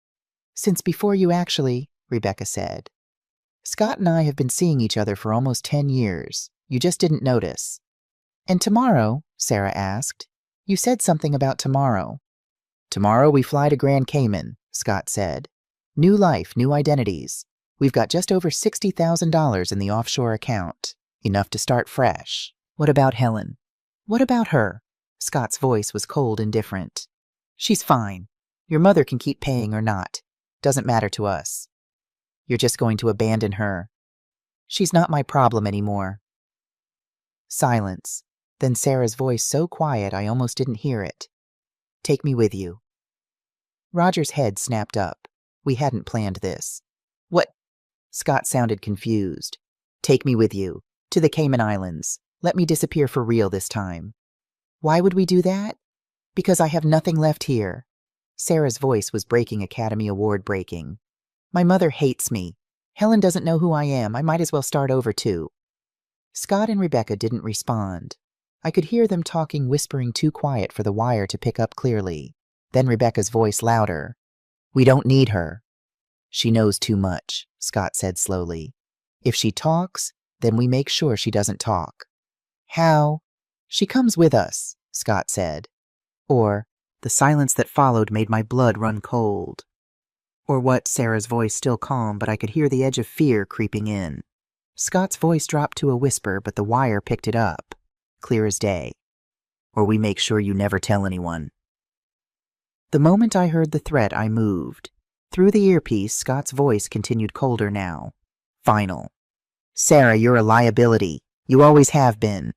Speaker 1: Since before you actually, Rebecca said. Scott and I have been seeing each other for almost 10 years. You just didn't notice. And tomorrow, Sarah asked. You said something about tomorrow. Tomorrow we fly to Grand Cayman, Scott said. New life, new identities. We've got just over $60,000 in the offshore account. Enough to start fresh. What about Helen? What about her? Scott's voice was cold and different. She's fine. Your mother can keep paying or not. Doesn't matter to us. You're just going to abandon her. She's not my problem anymore. Silence. Then Sarah's voice so quiet I almost didn't hear it. Take me with you. Roger's head snapped up. We hadn't planned this. What? Scott sounded confused. Take me with you. To the Cayman Islands. Let me disappear for real this time. Why would we do that? Because I have nothing left here. Sarah's voice was breaking, Academy Award breaking. My mother hates me. Helen doesn't know who I am. I might as well start over too. Scott and Rebecca didn't respond. I could hear them talking, whispering too quiet for the wire to pick up clearly. Then Rebecca's voice louder. We don't need her. She knows too much, Scott said slowly. If she talks, then we make sure she doesn't talk. How? She comes with us, Scott said. Or, the silence that followed made my blood run cold. Or what? Sarah's voice still calm, but I could hear the edge of fear creeping in. Scott's voice dropped to a whisper, but the wire picked it up. Clear as day. Or we make sure you never tell anyone. The moment I heard the threat, I moved. Through the earpiece, Scott's voice continued colder now. Final. Sarah, you're a liability. You always have been.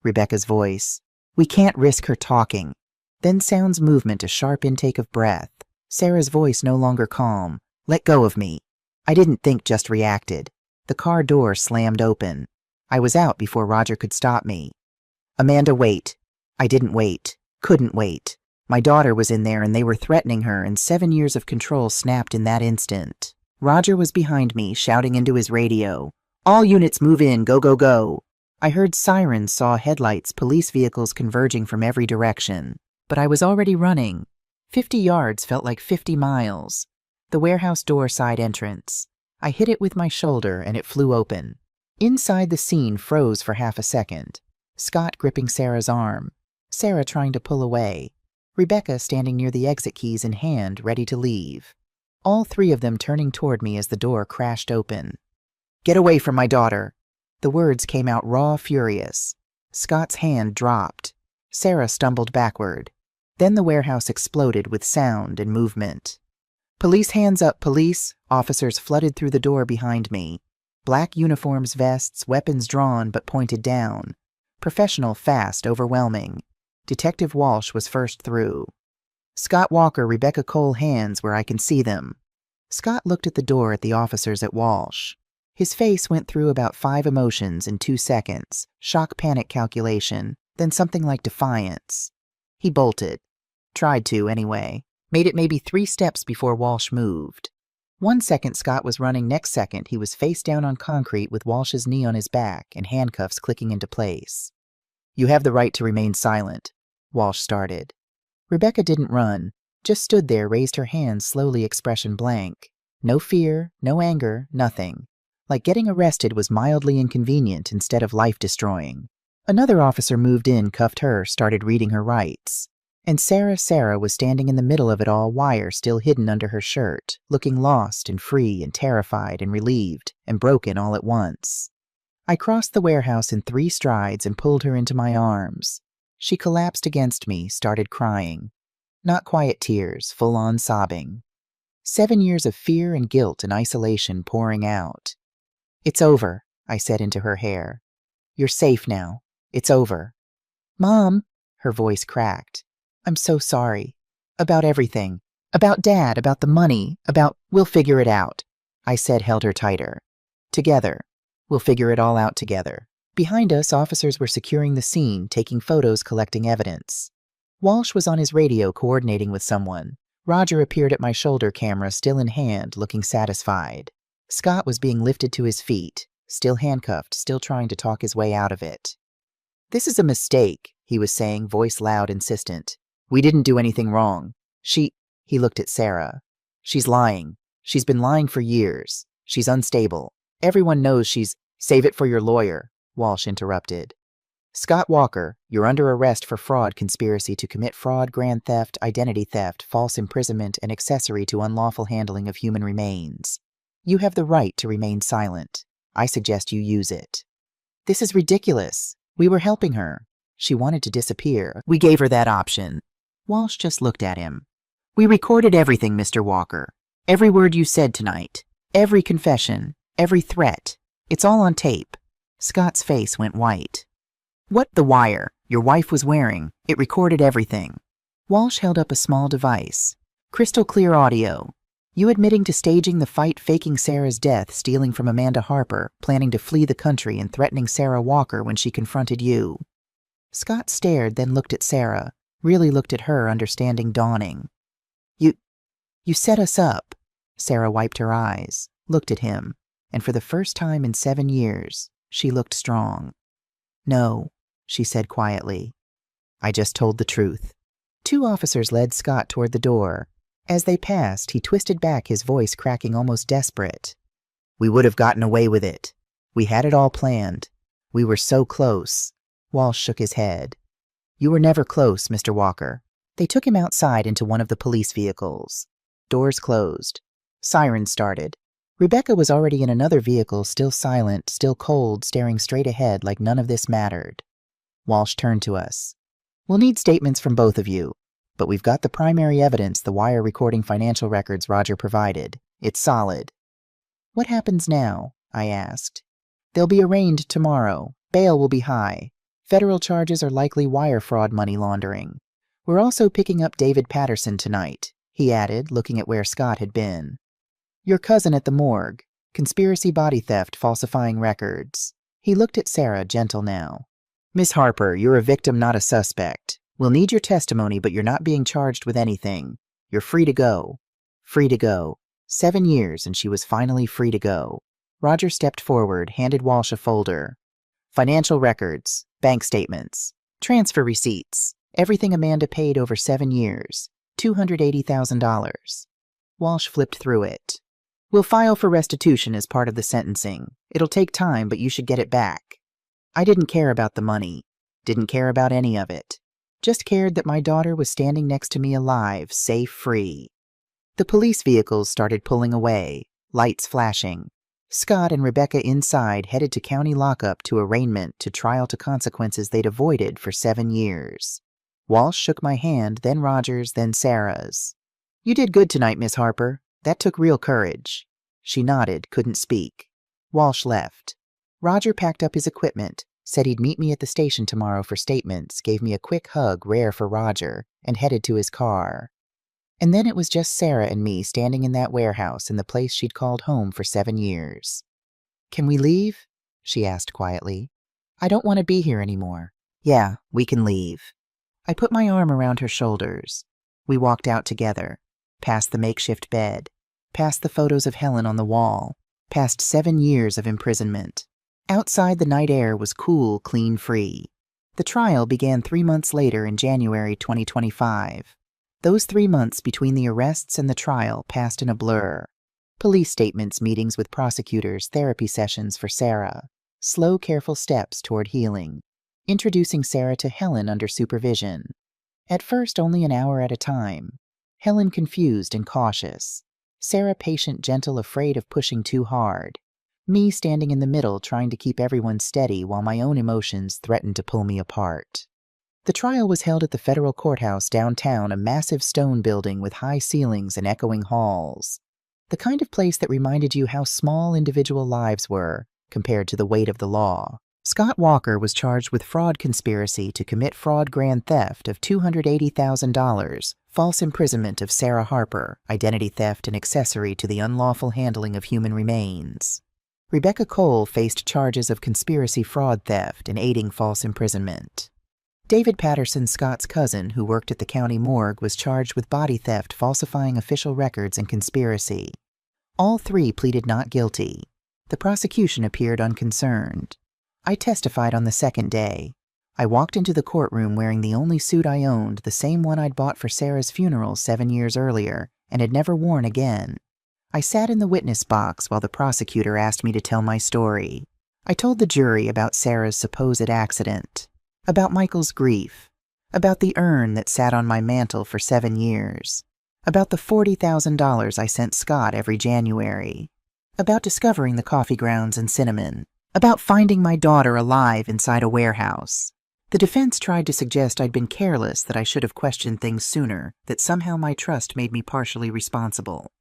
Speaker 1: Rebecca's voice. We can't risk her talking. Then sounds movement, a sharp intake of breath. Sarah's voice no longer calm. Let go of me. I didn't think, just reacted. The car door slammed open. I was out before Roger could stop me. Amanda, wait. I didn't wait. Couldn't wait. My daughter was in there and they were threatening her, and 7 years of control snapped in that instant. Roger was behind me, shouting into his radio. All units move in, go, go, go. I heard sirens, saw headlights, police vehicles converging from every direction. But I was already running. 50 yards felt like 50 miles. The warehouse door side entrance. I hit it with my shoulder and it flew open. Inside, the scene froze for half a second. Scott gripping Sarah's arm. Sarah trying to pull away. Rebecca standing near the exit keys in hand, ready to leave. All three of them turning toward me as the door crashed open. Get away from my daughter. The words came out raw, furious. Scott's hand dropped. Sarah stumbled backward. Then the warehouse exploded with sound and movement. Police, hands up, police. Officers flooded through the door behind me. Black uniforms, vests, weapons drawn but pointed down. Professional, fast, overwhelming. Detective Walsh was first through. Scott Walker, Rebecca Cole, hands where I can see them. Scott looked at the door, at the officers, at Walsh. His face went through about 5 emotions in 2 seconds. Shock, panic, calculation, then something like defiance. He bolted. Tried to, anyway. Made it maybe 3 steps before Walsh moved. 1 second Scott was running, next second he was face down on concrete with Walsh's knee on his back and handcuffs clicking into place. You have the right to remain silent, Walsh started. Rebecca didn't run, just stood there, raised her hands slowly, expression blank. No fear, no anger, nothing. Like getting arrested was mildly inconvenient instead of life-destroying. Another officer moved in, cuffed her, started reading her rights. And Sarah was standing in the middle of it all, wire still hidden under her shirt, looking lost and free and terrified and relieved and broken all at once. I crossed the warehouse in 3 strides and pulled her into my arms. She collapsed against me, started crying. Not quiet tears, full-on sobbing. 7 years of fear and guilt and isolation pouring out. "It's over," I said into her hair. "You're safe now. It's over." "Mom," her voice cracked. "I'm so sorry. About everything. About Dad, about the money, about—" "We'll figure it out," I said, held her tighter. "Together. We'll figure it all out together." Behind us, officers were securing the scene, taking photos, collecting evidence. Walsh was on his radio coordinating with someone. Roger appeared at my shoulder camera, still in hand, looking satisfied. Scott was being lifted to his feet, still handcuffed, still trying to talk his way out of it. "This is a mistake," he was saying, voice loud, insistent. "We didn't do anything wrong. He looked at Sarah. "She's lying. She's been lying for years. She's unstable. Everyone knows she's—" "Save it for your lawyer," Walsh interrupted. "Scott Walker, you're under arrest for fraud, conspiracy to commit fraud, grand theft, identity theft, false imprisonment, and accessory to unlawful handling of human remains. You have the right to remain silent. I suggest you use it." "This is ridiculous. We were helping her. She wanted to disappear. We gave her that option." Walsh just looked at him. "We recorded everything, Mr. Walker. Every word you said tonight. Every confession. Every threat. It's all on tape." Scott's face went white. "What the wire your wife was wearing? It recorded everything." Walsh held up a small device. "Crystal clear audio. You admitting to staging the fight, faking Sarah's death, stealing from Amanda Harper, planning to flee the country, and threatening Sarah Walker when she confronted you." Scott stared, then looked at Sarah, really looked at her, understanding dawning. You set us up." Sarah wiped her eyes, looked at him, and for the first time in 7 years, she looked strong. "No," she said quietly. "I just told the truth." 2 officers led Scott toward the door. As they passed, he twisted back, his voice cracking, almost desperate. "We would have gotten away with it. We had it all planned. We were so close." Walsh shook his head. "You were never close, Mr. Walker." They took him outside into one of the police vehicles. Doors closed. Sirens started. Rebecca was already in another vehicle, still silent, still cold, staring straight ahead like none of this mattered. Walsh turned to us. "We'll need statements from both of you, but we've got the primary evidence, the wire recording financial records Roger provided. It's solid." "What happens now?" I asked. "They'll be arraigned tomorrow. Bail will be high. Federal charges are likely wire fraud, money laundering. We're also picking up David Patterson tonight," he added, looking at where Scott had been. "Your cousin at the morgue. Conspiracy, body theft, falsifying records." He looked at Sarah, gentle now. "Miss Harper, you're a victim, not a suspect. We'll need your testimony, but you're not being charged with anything. You're free to go." Free to go. 7 years, and she was finally free to go. Roger stepped forward, handed Walsh a folder. "Financial records, bank statements, transfer receipts, everything Amanda paid over 7 years. $280,000. Walsh flipped through it. "We'll file for restitution as part of the sentencing. It'll take time, but you should get it back." I didn't care about the money. Didn't care about any of it. Just cared that my daughter was standing next to me alive, safe, free. The police vehicles started pulling away, lights flashing. Scott and Rebecca inside, headed to county lockup, to arraignment, to trial, to consequences they'd avoided for 7 years. Walsh shook my hand, then Roger's, then Sarah's. "You did good tonight, Miss Harper. That took real courage." She nodded, couldn't speak. Walsh left. Roger packed up his equipment, said he'd meet me at the station tomorrow for statements, gave me a quick hug, rare for Roger, and headed to his car. And then it was just Sarah and me standing in that warehouse in the place she'd called home for 7 years. "Can we leave?" she asked quietly. "I don't want to be here anymore." "Yeah, we can leave." I put my arm around her shoulders. We walked out together, past the makeshift bed, past the photos of Helen on the wall, past 7 years of imprisonment. Outside, the night air was cool, clean, free. The trial began 3 months later in January 2025. Those 3 months between the arrests and the trial passed in a blur. Police statements, meetings with prosecutors, therapy sessions for Sarah. Slow, careful steps toward healing. Introducing Sarah to Helen under supervision. At first, only an hour at a time. Helen confused and cautious. Sarah patient, gentle, afraid of pushing too hard. Me standing in the middle, trying to keep everyone steady while my own emotions threatened to pull me apart. The trial was held at the federal courthouse downtown, a massive stone building with high ceilings and echoing halls. The kind of place that reminded you how small individual lives were compared to the weight of the law. Scott Walker was charged with fraud conspiracy to commit fraud grand theft of $280,000, false imprisonment of Sarah Harper, identity theft and accessory to the unlawful handling of human remains. Rebecca Cole faced charges of conspiracy fraud theft and aiding false imprisonment. David Patterson, Scott's cousin, who worked at the county morgue, was charged with body theft, falsifying official records, and conspiracy. All three pleaded not guilty. The prosecution appeared unconcerned. I testified on the second day. I walked into the courtroom wearing the only suit I owned, the same one I'd bought for Sarah's funeral 7 years earlier, and had never worn again. I sat in the witness box while the prosecutor asked me to tell my story. I told the jury about Sarah's supposed accident, about Michael's grief, about the urn that sat on my mantel for 7 years, about the $40,000 I sent Scott every January, about discovering the coffee grounds and cinnamon, about finding my daughter alive inside a warehouse. The defense tried to suggest I'd been careless, that I should have questioned things sooner, that somehow my trust made me partially responsible.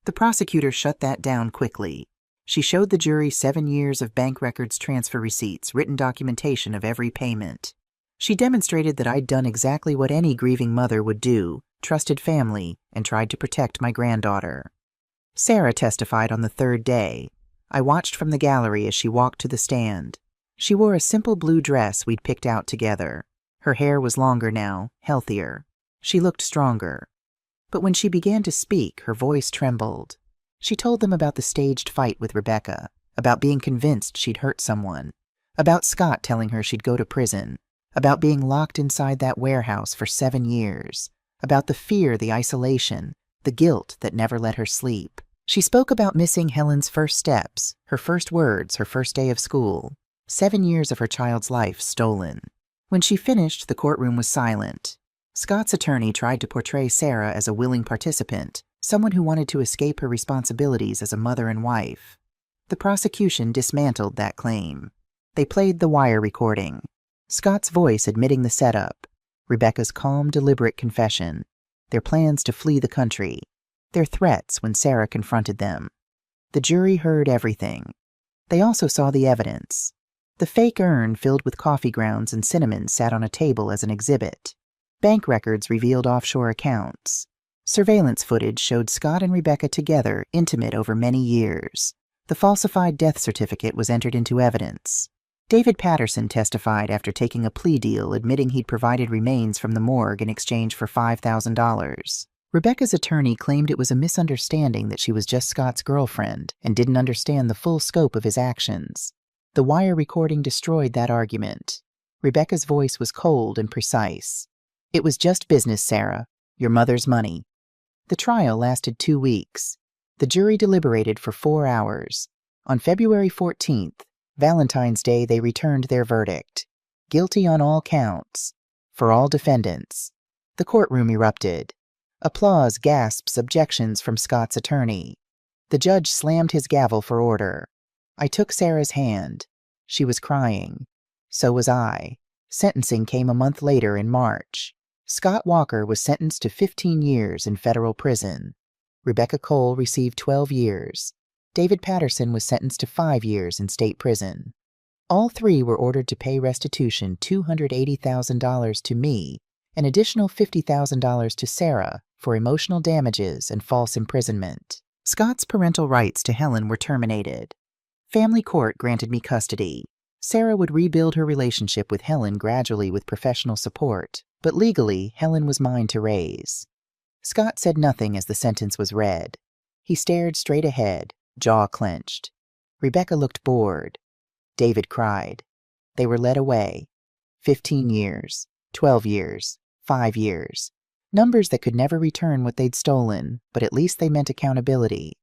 Speaker 1: The prosecutor shut that down quickly. She showed the jury 7 years of bank records, transfer receipts, written documentation of every payment. She demonstrated that I'd done exactly what any grieving mother would do, trusted family, and tried to protect my granddaughter. Sarah testified on the third day. I watched from the gallery as she walked to the stand. She wore a simple blue dress we'd picked out together. Her hair was longer now, healthier. She looked stronger. But when she began to speak, her voice trembled. She told them about the staged fight with Rebecca, about being convinced she'd hurt someone, about Scott telling her she'd go to prison, about being locked inside that warehouse for 7 years, about the fear, the isolation, the guilt that never let her sleep. She spoke about missing Helen's first steps, her first words, her first day of school. 7 years of her child's life stolen. When she finished, the courtroom was silent. Scott's attorney tried to portray Sarah as a willing participant, someone who wanted to escape her responsibilities as a mother and wife. The prosecution dismantled that claim. They played the wire recording. Scott's voice admitting the setup, Rebecca's calm, deliberate confession, their plans to flee the country, their threats when Sarah confronted them. The jury heard everything. They also saw the evidence. The fake urn filled with coffee grounds and cinnamon sat on a table as an exhibit. Bank records revealed offshore accounts. Surveillance footage showed Scott and Rebecca together, intimate over many years. The falsified death certificate was entered into evidence. David Patterson testified after taking a plea deal, admitting he'd provided remains from the morgue in exchange for $5,000. Rebecca's attorney claimed it was a misunderstanding, that she was just Scott's girlfriend and didn't understand the full scope of his actions. The wire recording destroyed that argument. Rebecca's voice was cold and precise. "It was just business, Sarah. Your mother's money." The trial lasted 2 weeks. The jury deliberated for 4 hours. On February 14th, Valentine's Day, they returned their verdict. Guilty on all counts. For all defendants. The courtroom erupted. Applause, gasps, objections from Scott's attorney. The judge slammed his gavel for order. I took Sarah's hand. She was crying. So was I. Sentencing came a month later in March. Scott Walker was sentenced to 15 years in federal prison. Rebecca Cole received 12 years. David Patterson was sentenced to 5 years in state prison. All three were ordered to pay restitution, $280,000 to me, an additional $50,000 to Sarah for emotional damages and false imprisonment. Scott's parental rights to Helen were terminated. Family court granted me custody. Sarah would rebuild her relationship with Helen gradually with professional support, but legally, Helen was mine to raise. Scott said nothing as the sentence was read. He stared straight ahead, jaw clenched. Rebecca looked bored. David cried. They were led away. 15 years, 12 years, 5 years. Numbers that could never return what they'd stolen, but at least they meant accountability.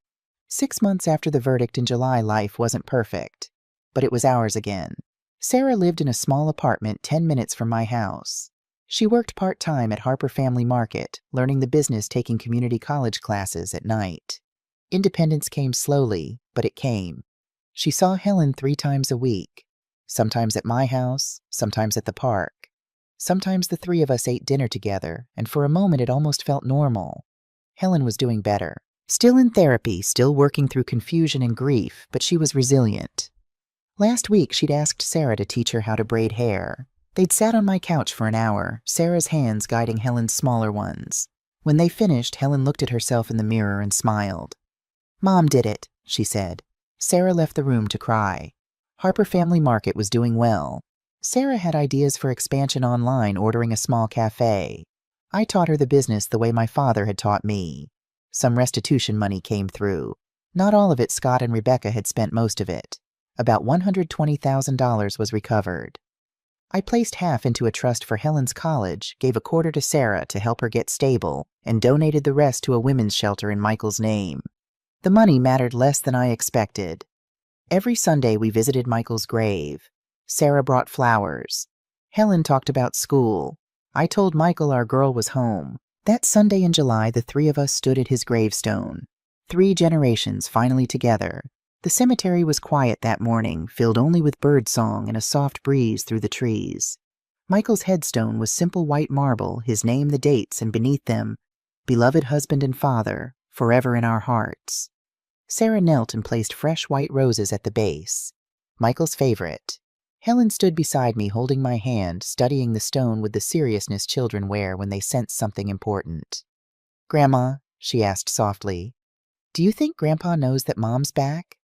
Speaker 1: 6 months after the verdict in July, life wasn't perfect, but it was ours again. Sarah lived in a small apartment 10 minutes from my house. She worked part-time at Harper Family Market, learning the business, taking community college classes at night. Independence came slowly, but it came. She saw Helen 3 times a week, sometimes at my house, sometimes at the park. Sometimes the three of us ate dinner together, and for a moment it almost felt normal. Helen was doing better. Still in therapy, still working through confusion and grief, but she was resilient. Last week, she'd asked Sarah to teach her how to braid hair. They'd sat on my couch for an hour, Sarah's hands guiding Helen's smaller ones. When they finished, Helen looked at herself in the mirror and smiled. "Mom did it," she said. Sarah left the room to cry. Harper Family Market was doing well. Sarah had ideas for expansion online, ordering a small cafe. I taught her the business the way my father had taught me. Some restitution money came through. Not all of it. Scott and Rebecca had spent most of it. About $120,000 was recovered. I placed half into a trust for Helen's college, gave a quarter to Sarah to help her get stable, and donated the rest to a women's shelter in Michael's name. The money mattered less than I expected. Every Sunday we visited Michael's grave. Sarah brought flowers. Helen talked about school. I told Michael our girl was home. That Sunday in July, the three of us stood at his gravestone. 3 generations finally together. The cemetery was quiet that morning, filled only with birdsong and a soft breeze through the trees. Michael's headstone was simple white marble, his name the dates, and beneath them, "Beloved husband and father, forever in our hearts." Sarah knelt and placed fresh white roses at the base. Michael's favorite. Helen stood beside me, holding my hand, studying the stone with the seriousness children wear when they sense something important. "Grandma," she asked softly, "do you think Grandpa knows that Mom's back?"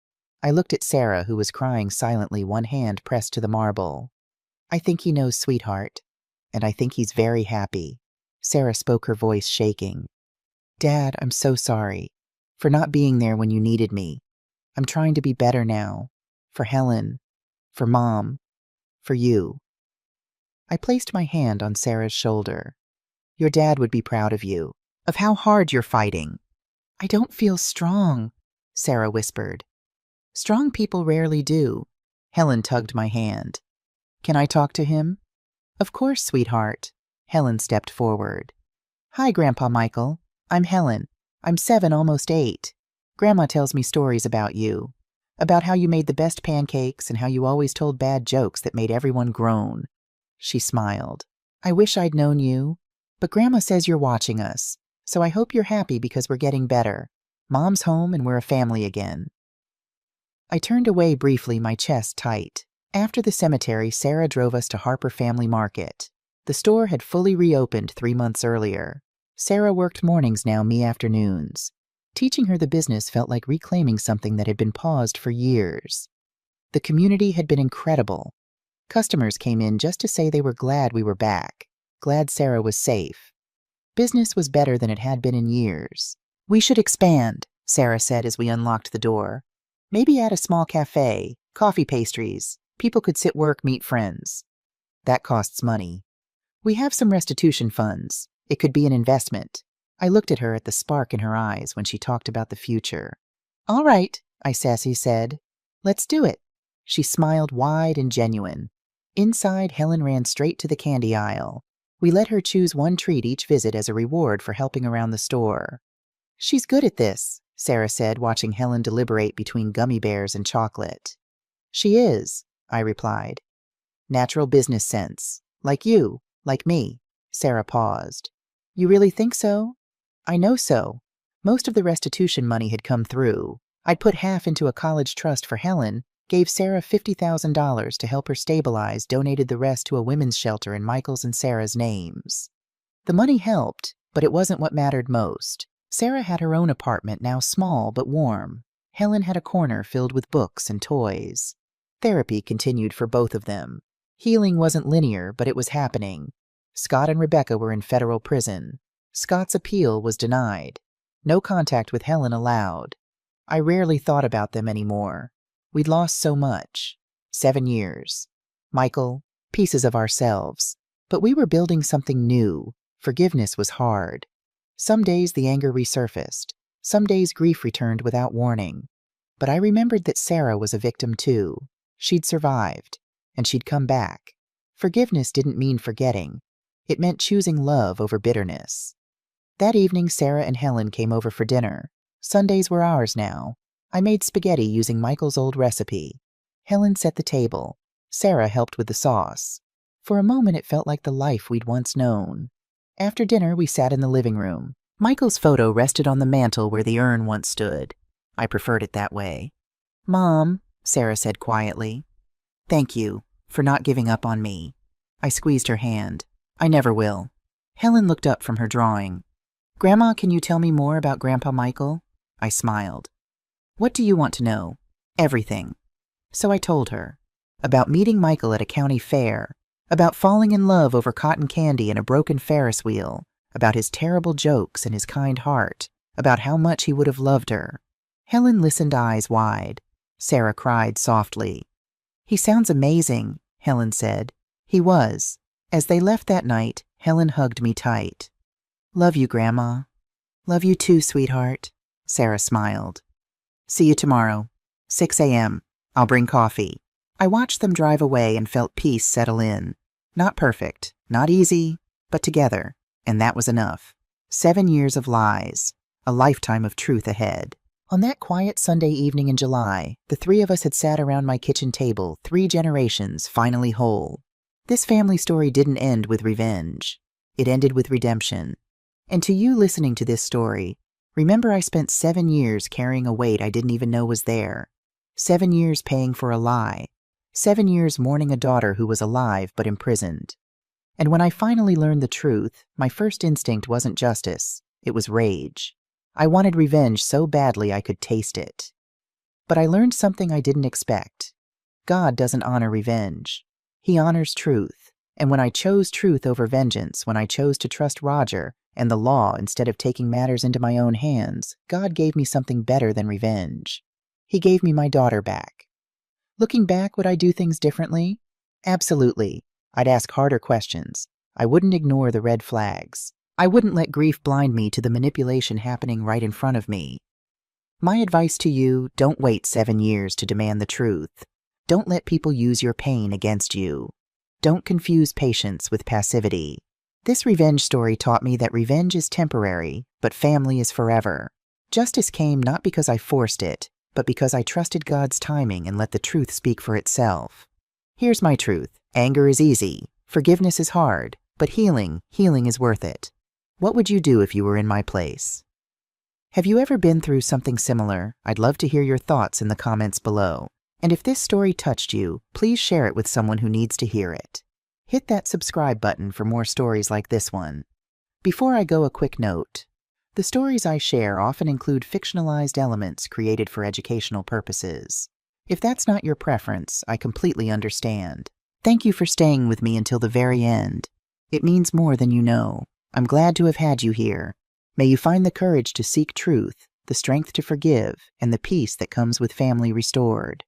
Speaker 1: I looked at Sarah, who was crying silently, one hand pressed to the marble. "I think he knows, sweetheart, and I think he's very happy." Sarah spoke, her voice shaking. "Dad, I'm so sorry for not being there when you needed me. I'm trying to be better now. For Helen, for Mom, for you." I placed my hand on Sarah's shoulder. "Your dad would be proud of you, of how hard you're fighting." "I don't feel strong," Sarah whispered. "Strong people rarely do." Helen tugged my hand. "Can I talk to him?" "Of course, sweetheart." Helen stepped forward. "Hi, Grandpa Michael. I'm Helen. I'm 7, almost 8. Grandma tells me stories about you. About how you made the best pancakes and how you always told bad jokes that made everyone groan." She smiled. "I wish I'd known you. But Grandma says you're watching us, so I hope you're happy because we're getting better. Mom's home and we're a family again." I turned away briefly, my chest tight. After the cemetery, Sarah drove us to Harper Family Market. The store had fully reopened 3 months earlier. Sarah worked mornings now, me afternoons. Teaching her the business felt like reclaiming something that had been paused for years. The community had been incredible. Customers came in just to say they were glad we were back, glad Sarah was safe. Business was better than it had been in years. "We should expand," Sarah said as we unlocked the door. "Maybe add a small cafe, coffee pastries. People could sit, work, meet friends." "That costs money." "We have some restitution funds. It could be an investment." I looked at her, at the spark in her eyes when she talked about the future. "All right," I sassy said. "Let's do it." She smiled wide and genuine. Inside, Helen ran straight to the candy aisle. We let her choose one treat each visit as a reward for helping around the store. "She's good at this," Sarah said, watching Helen deliberate between gummy bears and chocolate. "She is," I replied. "Natural business sense. Like you, like me." Sarah paused. "You really think so?" "I know so. Most of the restitution money had come through. I'd put half into a college trust for Helen, gave Sarah $50,000 to help her stabilize, donated the rest to a women's shelter in Michael's and Sarah's names. The money helped, but it wasn't what mattered most. Sarah had her own apartment, now small but warm. Helen had a corner filled with books and toys. Therapy continued for both of them. Healing wasn't linear, but it was happening. Scott and Rebecca were in federal prison. Scott's appeal was denied. No contact with Helen allowed. I rarely thought about them anymore. We'd lost so much. 7 years. Michael, pieces of ourselves. But we were building something new. Forgiveness was hard. Some days the anger resurfaced. Some days grief returned without warning. But I remembered that Sarah was a victim too. She'd survived, and she'd come back. Forgiveness didn't mean forgetting. It meant choosing love over bitterness. That evening, Sarah and Helen came over for dinner. Sundays were ours now. I made spaghetti using Michael's old recipe. Helen set the table. Sarah helped with the sauce. For a moment, it felt like the life we'd once known. After dinner, we sat in the living room. Michael's photo rested on the mantel where the urn once stood. I preferred it that way. "Mom," Sarah said quietly, "thank you for not giving up on me." I squeezed her hand. "I never will." Helen looked up from her drawing. "Grandma, can you tell me more about Grandpa Michael?" I smiled. "What do you want to know?" "Everything." So I told her. About meeting Michael at a county fair, about falling in love over cotton candy and a broken Ferris wheel, about his terrible jokes and his kind heart, about how much he would have loved her. Helen listened, eyes wide. Sarah cried softly. "He sounds amazing," Helen said. He was. As they left that night, Helen hugged me tight. "Love you, Grandma." "Love you too, sweetheart," Sarah smiled. "See you tomorrow, 6 a.m. I'll bring coffee." I watched them drive away and felt peace settle in. Not perfect, not easy, but together, and that was enough. 7 years of lies, a lifetime of truth ahead. On that quiet Sunday evening in July, the three of us had sat around my kitchen table, 3 generations finally whole. This family story didn't end with revenge. It ended with redemption. And to you listening to this story, remember I spent 7 years carrying a weight I didn't even know was there. 7 years paying for a lie. 7 years mourning a daughter who was alive but imprisoned. And when I finally learned the truth, my first instinct wasn't justice, it was rage. I wanted revenge so badly I could taste it. But I learned something I didn't expect. God doesn't honor revenge. He honors truth. And when I chose truth over vengeance, when I chose to trust Roger and the law instead of taking matters into my own hands, God gave me something better than revenge. He gave me my daughter back. Looking back, would I do things differently? Absolutely. I'd ask harder questions. I wouldn't ignore the red flags. I wouldn't let grief blind me to the manipulation happening right in front of me. My advice to you, don't wait 7 years to demand the truth. Don't let people use your pain against you. Don't confuse patience with passivity. This revenge story taught me that revenge is temporary, but family is forever. Justice came not because I forced it, but because I trusted God's timing and let the truth speak for itself. Here's my truth. Anger is easy. Forgiveness is hard. But healing is worth it. What would you do if you were in my place? Have you ever been through something similar? I'd love to hear your thoughts in the comments below. And if this story touched you, please share it with someone who needs to hear it. Hit that subscribe button for more stories like this one. Before I go, a quick note. The stories I share often include fictionalized elements created for educational purposes. If that's not your preference, I completely understand. Thank you for staying with me until the very end. It means more than you know. I'm glad to have had you here. May you find the courage to seek truth, the strength to forgive, and the peace that comes with family restored.